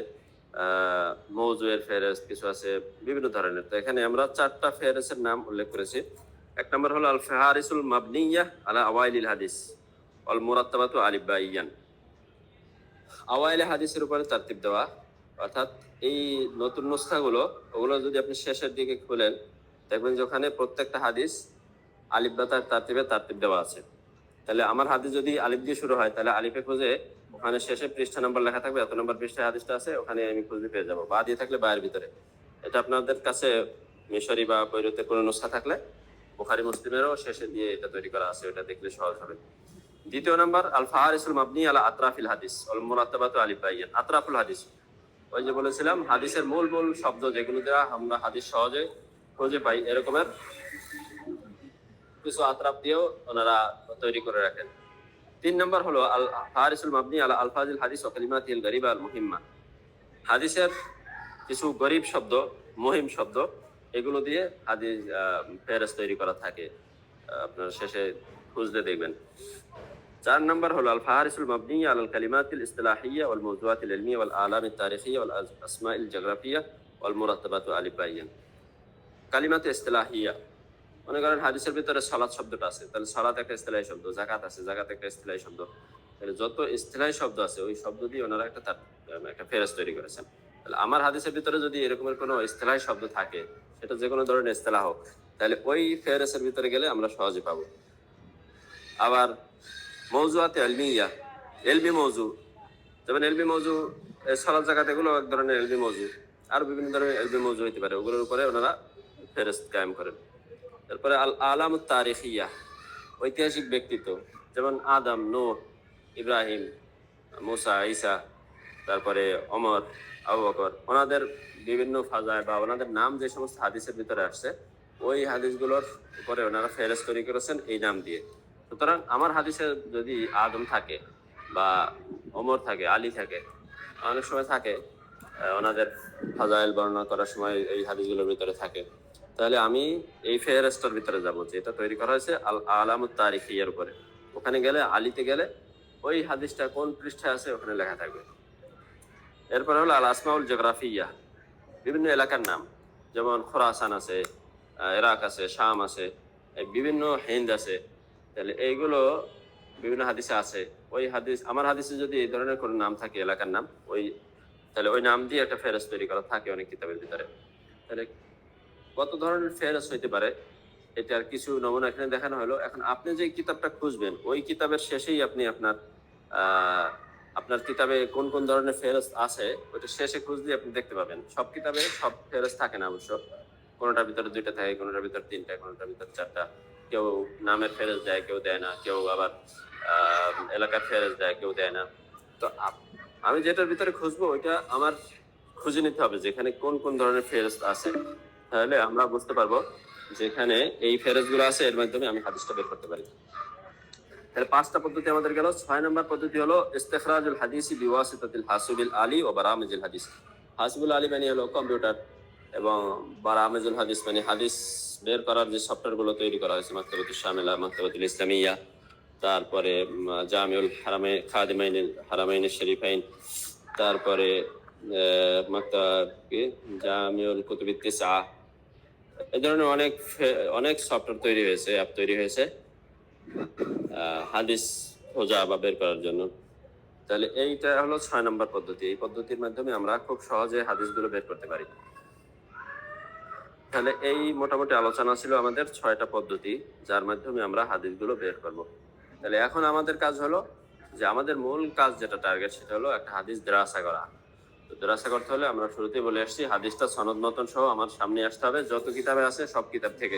মৌজুয়ের ফেরেস, কিছু আছে বিভিন্ন ধরনের। তো এখানে আমরা 4টা ফেরেসের নাম উল্লেখ করেছি। এক নম্বর হলো আল ফাহারিসুল মাবনিয়া আলা আওয়াইলিল হাদিস ওয়াল মুরাত্তাবাতু আলিবাইয়ান। আওয়াইলে হাদিসের উপরে তারতিব দেওয়া, অর্থাৎ এই নতুন নুসখাগুলো, ওগুলো যদি আপনি শেষের দিকে খুলেন, দেখবেন যে ওখানে প্রত্যেকটা হাদিস আলিফ বা তার তারতিব দেওয়া আছে। তাহলে আমার হাদিস যদি আলিফ দিয়ে শুরু হয়, তাহলে আলিফে খুঁজে ওখানে শেষে পৃষ্ঠা নাম্বার লেখা থাকবে, এত নম্বর পৃষ্ঠায় হাদিসটা আছে, ওখানে আমি খুঁজে পেয়ে যাবো। বা দিয়ে থাকলে বায়ের ভিতরে। এটা আপনাদের কাছে মিশরি বা বৈরুতের কোনো নুসখা থাকলে বুখারী মুসলিমেরও শেষে দিয়ে এটা তৈরি করা আছে, ওটা দেখলে সহজ হবে। দ্বিতীয় নাম্বার আল ফাহারিসুল মাবনি আলা আতরাফিল হাদিস ওয়াল মুরাত্তাবাতু আলিবাইয়ান। আতরাফুল হাদিস, ওই যে বলেছিলাম হাদিসের মূল শব্দ যেগুলো দ্বারা আমরা হাদিস সহজে খুঁজে পাই, এরকমের কিছু আতরাফ দিয়েও ওনারা তৈরি করে রাখেন। 3 নম্বর হলো আল ফাহারিসুল মাবনি আলা আলফাজিল হাদিস ওয়া কালিমাতিল গরিবা আল মুহিম্মা। হাদিসের কিছু গরিব শব্দ, মুহিম শব্দ, এগুলো দিয়ে হাদিস ফেরেস তৈরি করা থাকে, আপনার শেষে খুঁজলে দেখবেন। 4 নম্বর হলো আল ফাহারিসুল মাবনি আলাল কালিমাতিল ইসতিলাহিয়া ওয়াল মওযুআতিল ইলমিয়া ওয়াল আলামিত তারিখিয়া ওয়াল আসমাইল জিওগ্রাফিয়া ওয়াল মুরাত্তাবাতু আলিবাইয়ান। কালিমাত ইসতিলাহিয়া, মনে করেন হাদিসের ভিতরে সালাত শব্দটা আছে, তাহলে সালাত একটা ইসতিলাহি শব্দ, যাকাত আছে, যাকাত একটা ইসতিলাহি শব্দ। তাহলে যত ইসতিলাহি শব্দ আছে ওই শব্দ দিয়ে ওনারা একটা ফেরেস তৈরি করেছেন। তাহলে আমার হাদিসের ভিতরে যদি এরকমের কোনো ইসতিলাহি শব্দ থাকে, সেটা যে কোনো ধরনের ইসতিলাহ হোক, তাহলে ওই ফেরেসের ভিতরে গেলে আমরা সহজে পাবো। আবার মওযুআতে ইলমিয়া, এলবি মওযু, যেমন এলবি মওযু, সালাত যাকাত এগুলো এক ধরনের এলবি মওযু, আর বিভিন্ন ধরনের এলবি মওযু হতে পারে, ওগুলোর উপরে ওনারা ফেরেস কায়েম করেন। তারপরে আল আলামুত তারিখিয়া, ঐতিহাসিক ব্যক্তিত্ব, যেমন আদম, নূহ, ইব্রাহিম, মুসা, ঈসা, তারপরে ওমর, আবু বকর, ওনাদের বিভিন্ন ফাজায় বা ওনাদের নাম যে সমস্ত হাদিসের ভিতরে আসছে, ওই হাদিসগুলোর উপরে ওনারা ফেরেস তৈরি করেছেন এই নাম দিয়ে। সুতরাং আমার হাদিসে যদি আদম থাকে বা ওমর থাকে, আলী থাকে, অনেক সময় থাকে, ওনাদের ফাজাইল বর্ণনা করার সময় এই হাদিসগুলোর ভিতরে থাকে, তাহলে আমি এই ফেরেস্টার ভিতরে যাব, যেটা তৈরি করা হয়েছে আল আলামুত তারিখিয়ার উপরে। ওখানে গেলে, আলীতে গেলে ওই হাদিসটা কোন পৃষ্ঠায় আছে ওখানে লেখা থাকবে। এরপরে হলো আল আসমাউল জিওগ্রাফিয়া, বিভিন্ন এলাকার নাম, যেমন খোরাসান আছে, ইরাক আছে, শাম আছে, বিভিন্ন হিন্দ আছে। তাহলে এইগুলো বিভিন্ন হাদিসে আছে। ওই হাদিস, আমার হাদিসে যদি এই ধরনের কোনো নাম থাকে, এলাকার নাম, তাহলে ওই নাম দিয়ে একটা ফেরেস তৈরি করা থাকে অনেক কিতাবের ভিতরে। তাহলে কত ধরনের ফেরেস হইতে পারে, এটার কিছু নমুনা এখানে দেখানো হলো। এখন আপনি যে কিতাবটা খুঁজবেন, ওই কিতাবের শেষেই আপনি আপনার কিতাবে কোন কোন ধরনের ফেরেস আছে ওইটা শেষে খুঁজলে আপনি দেখতে পাবেন। সব কিতাবে সব ফেরেস থাকে না অবশ্য, কোনোটার ভিতরে 2টা থাকে, কোনোটার ভিতরে 3টা, কোনোটার ভিতরে 4টা। কেউ নামের ফেরেস দেয়, কেউ দেয় না, কেউ আবার এলাকার ফেরেস দেয়, কেউ দেয় না। তো আমি যেটার ভিতরে খুঁজবো ওইটা আমার খুঁজে নিতে হবে যেখানে কোন কোন ধরনের ফেরেস আছে, তাহলে আমরা বুঝতে পারবো যেখানে এই ফেরেস গুলো আছে, এর মাধ্যমে আমি হাদিসটা বের করতে পারি। তাহলে 5টা পদ্ধতি আমাদের গেল। 6 নম্বর পদ্ধতি হলো ইস্তিখরাজুল হাদিসি বিওয়াসিতাতিল হাসিবিল আলী ও বারামিজুল হাদিস। হাসিবুল আলী মানে হলো কম্পিউটার, এবং বারামিজুল হাদিস মানে হাদিস বের করার যে সফটওয়্যার গুলো তৈরি করা হয়েছে, মাকতাবাতুশ শামিলা, মাকতাবাতুল ইসলামিয়া, তারপরে জামিউল হারামাইন শরীফাইন, তারপরে জামিউল কুতুবিত তিসআ, এই ধরনের অনেক সফটওয়্যার তৈরি হয়েছে, অ্যাপ তৈরি হয়েছে হাদিস খোঁজা বা বের করার জন্য। তাহলে এইটা হলো 6 নম্বর পদ্ধতি। এই পদ্ধতির মাধ্যমে আমরা খুব সহজে হাদিসগুলো বের করতে পারি। তাহলে এই মোটামুটি আলোচনা ছিল আমাদের 6টা পদ্ধতি, যার মাধ্যমে আমরা হাদিসগুলো বের করব। তাহলে এখন আমাদের কাজ হলো যে আমাদের মূল কাজ যেটা টার্গেট, সেটা হলো একটা হাদিস দেরাসা করা। তো দেরাসা করতে হলে আমরা শুরুতেই বলে আসছি, হাদিসটা সনদ মতন সহ আমার সামনে আসতে হবে, যত কিতাবে আছে সব কিতাব থেকে।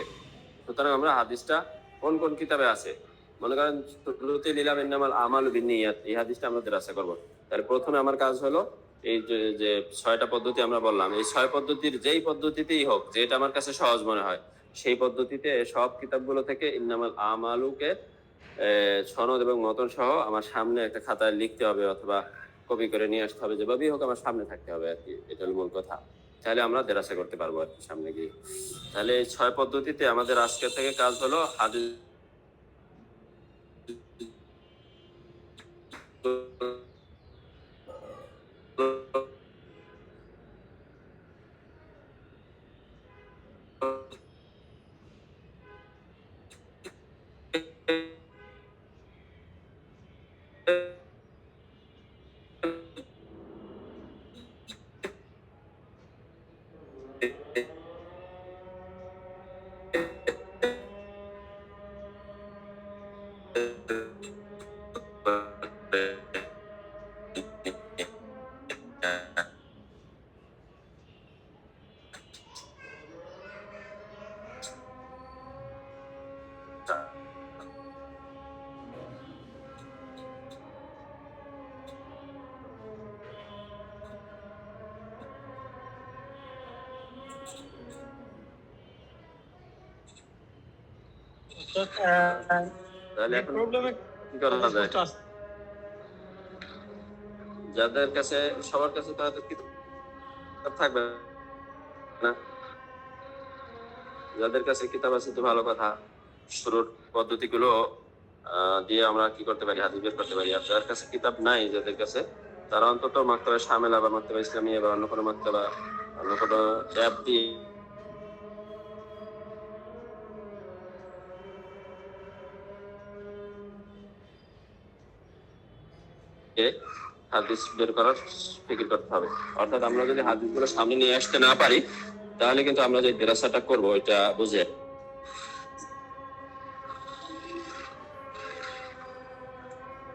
সুতরাং আমরা হাদিসটা কোন কোন কিতাবে আছে, মনে করেন শুরুতে নিলাম ইন্নামাল আমালু বিন্নিয়াত, এই হাদিসটা আমরা দেরাসা করব। তাহলে প্রথমে আমার কাজ হলো এই যে 6টা পদ্ধতি আমরা বললাম, এই 6 পদ্ধতির যেই পদ্ধতিতেই হোক, যেটা আমার কাছে সহজ মনে হয়, সেই পদ্ধতিতে সব কিতাবগুলো থেকে ইন্নামাল আমালুকে সনদ এবং মতন সহ আমার সামনে একটা খাতায় লিখতে হবে অথবা কপি করে নিয়ে আসতে হবে, যেভাবেই হোক আমার সামনে থাকতে হবে আর কি, এটা হলো মূল কথা। তাহলে আমরা দেরাসা করতে পারবো আর কি সামনে গিয়ে। তাহলে এই 6 পদ্ধতিতে আমাদের আজকে থেকে কাজ হলো হাদিস তাহলে এখন প্রবলেমে কি করা যায়? যাদের কাছে সবার কাছে তো হয়তো কিতাব থাকবে না, যাদের কাছে কিতাব আছে তো ভালো কথা, শুরুর পদ্ধতিগুলো দিয়ে আমরা কি করতে পারি, হাদিস বের করতে পারি। আর যাদের কাছে কিতাব নাই, যাদের কাছে, তারা অন্তত মাকতাবা শামেলা বা মাকতাবা ইসলামিয়া বা অন্য কোনো মাকতাবা, অন্য কোনো অ্যাপ দিয়ে হাদিস বের করার ফিকির করতে হবে। অর্থাৎ আমরা যদি হাদিসগুলো সামনে নিয়ে আসতে না পারি, তাহলে কিন্তু আমরা যে দেরাসাটা করবো এটা বুঝে।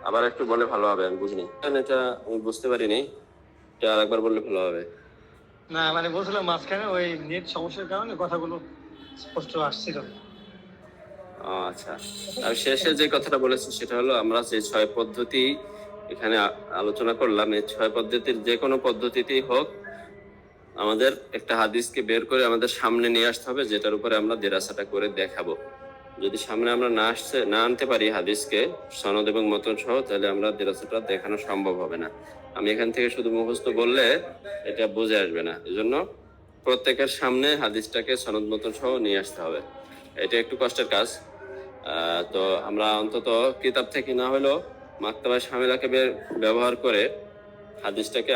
আবার একটু বলে ভালো হবে, আমি বুঝিনি এটা, আমি বুঝতে পারিনি, এটা আরেকবার বললে ভালো হবে। না মানে বলছিলাম মাঝখানে ওই নেট সমস্যার কারণে কথাগুলো স্পষ্ট আসছিল না। আচ্ছা, আর শেষে যে কথাটা বলেছি সেটা হলো, আমরা যে 6 পদ্ধতি এখানে আলোচনা করলাম, এই 6 পদ্ধতির যে কোনো পদ্ধতিতেই হোক, আমাদের একটা হাদিসকে বের করে আমাদের সামনে নিয়ে আসতে হবে, যেটার উপরে আমরা দেরাসাটা করে দেখাবো। যদি সামনে আমরা না আনতে পারি হাদিসকে সনদ এবং মতন সহ, তাহলে আমরা দেরাসাটা দেখানো সম্ভব হবে না। আমি এখান থেকে শুধু মুখস্থ বললে এটা বুঝে আসবে না, এজন্য প্রত্যেকের সামনে হাদিসটাকে সনদ মতন সহ নিয়ে আসতে হবে। এটা একটু কষ্টের কাজ। তো আমরা অন্তত কিতাব থেকে না হলেও মাকতাবা শামিলাকে ব্যবহার করে হাদিসটাকে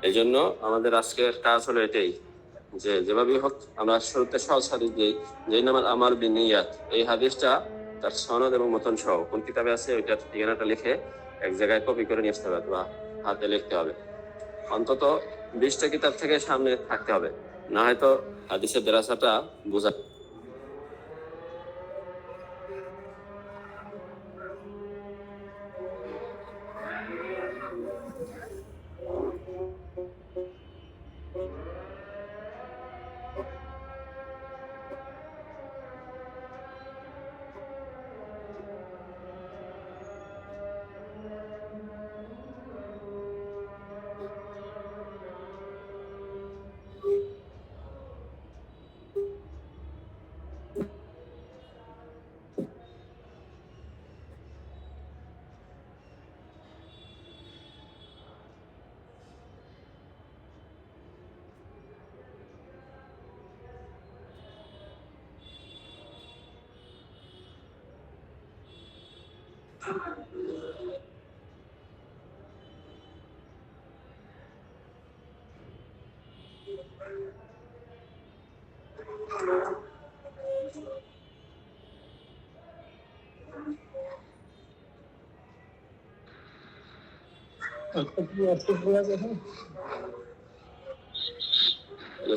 এই জন্য আমাদের আজকের কাজ হলো এটাই, যে যেভাবে হোক আমরা শুরুতে সহজ হাদিস দিই, যে নামাজ আমার বিনিয়াত, এই হাদিসটা তার সনদ এবং মতন সহ কোন কিতাবে আছে ওইটার ঠিকানাটা লিখে এক জায়গায় কপি করে নিয়ে আসতে হবে অথবা হাতে লিখতে হবে। অন্তত 20টা কিতাব থেকে সামনে থাকতে হবে, না হয়তো হাদিসের দেরাসাটা বোঝা।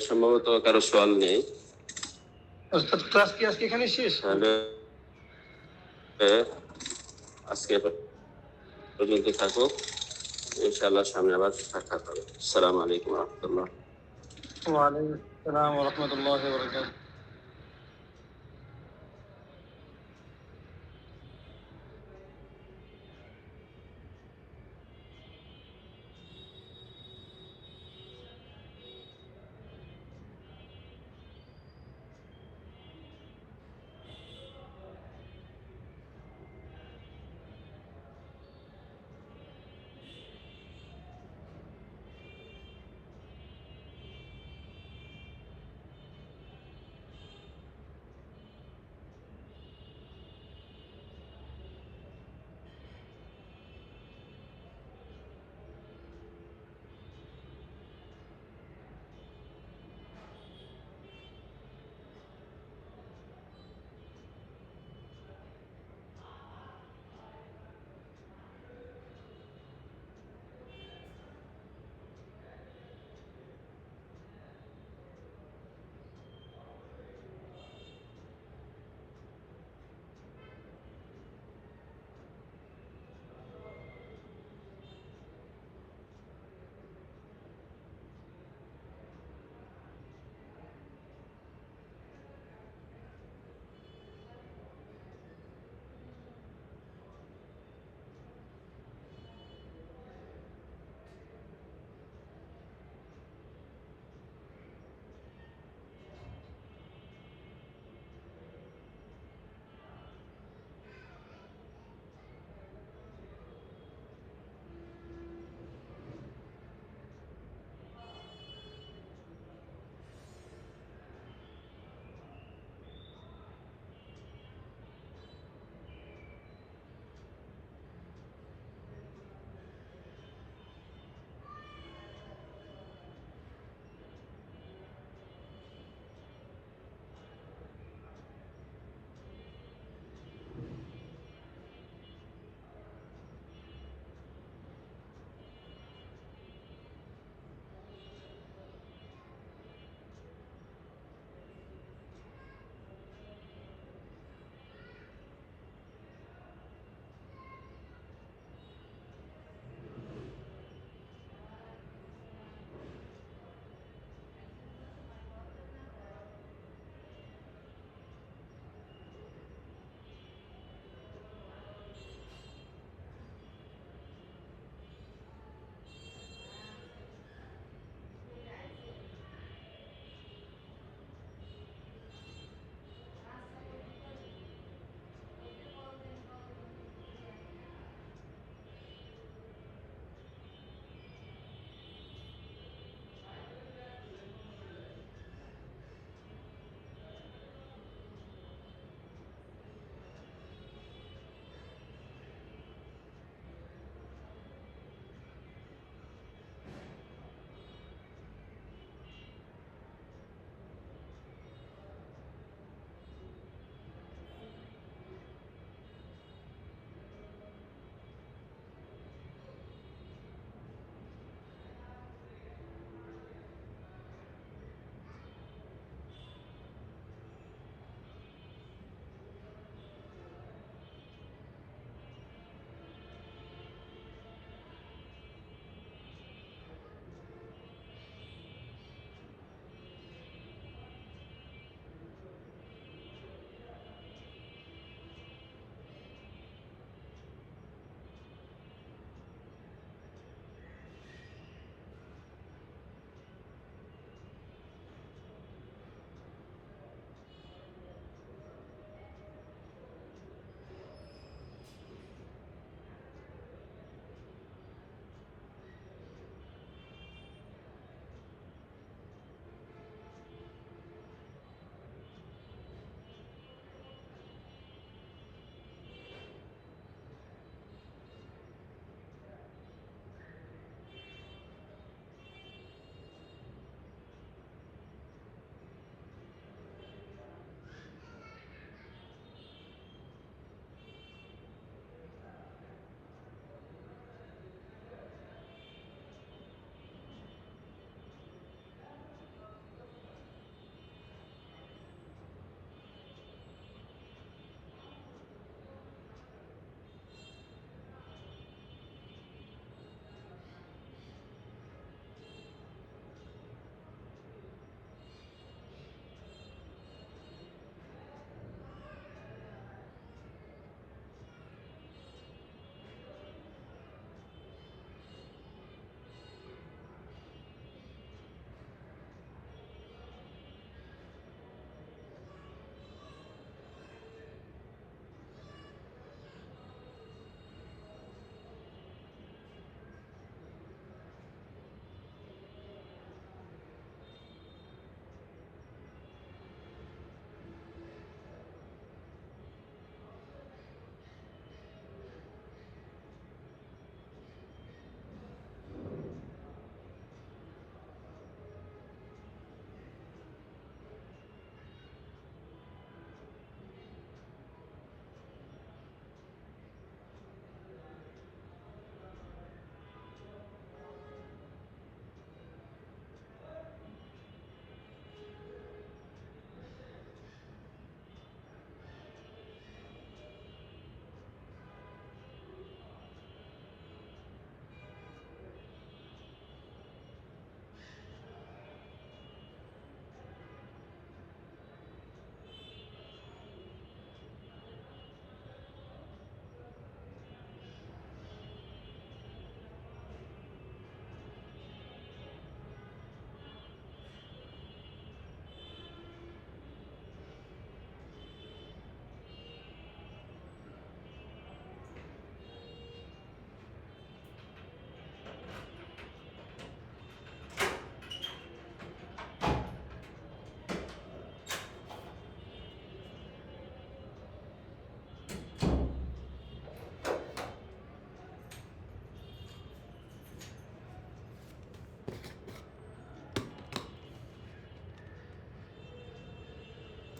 সম্ভবত কারো সওয়াল নেই, ক্লাস কি আজকে এখানে শেষ? তাহলে আজকে পর্যন্ত থাকুক, ইনশাআল্লাহ সামনে আবার সাক্ষাৎ হবে। আসসালামু আলাইকুম ওয়া রাহমাতুল্লাহ। ওয়া আলাইকুম আসসালাম ওয়া রাহমাতুল্লাহি ওয়া বারাকাতুহু।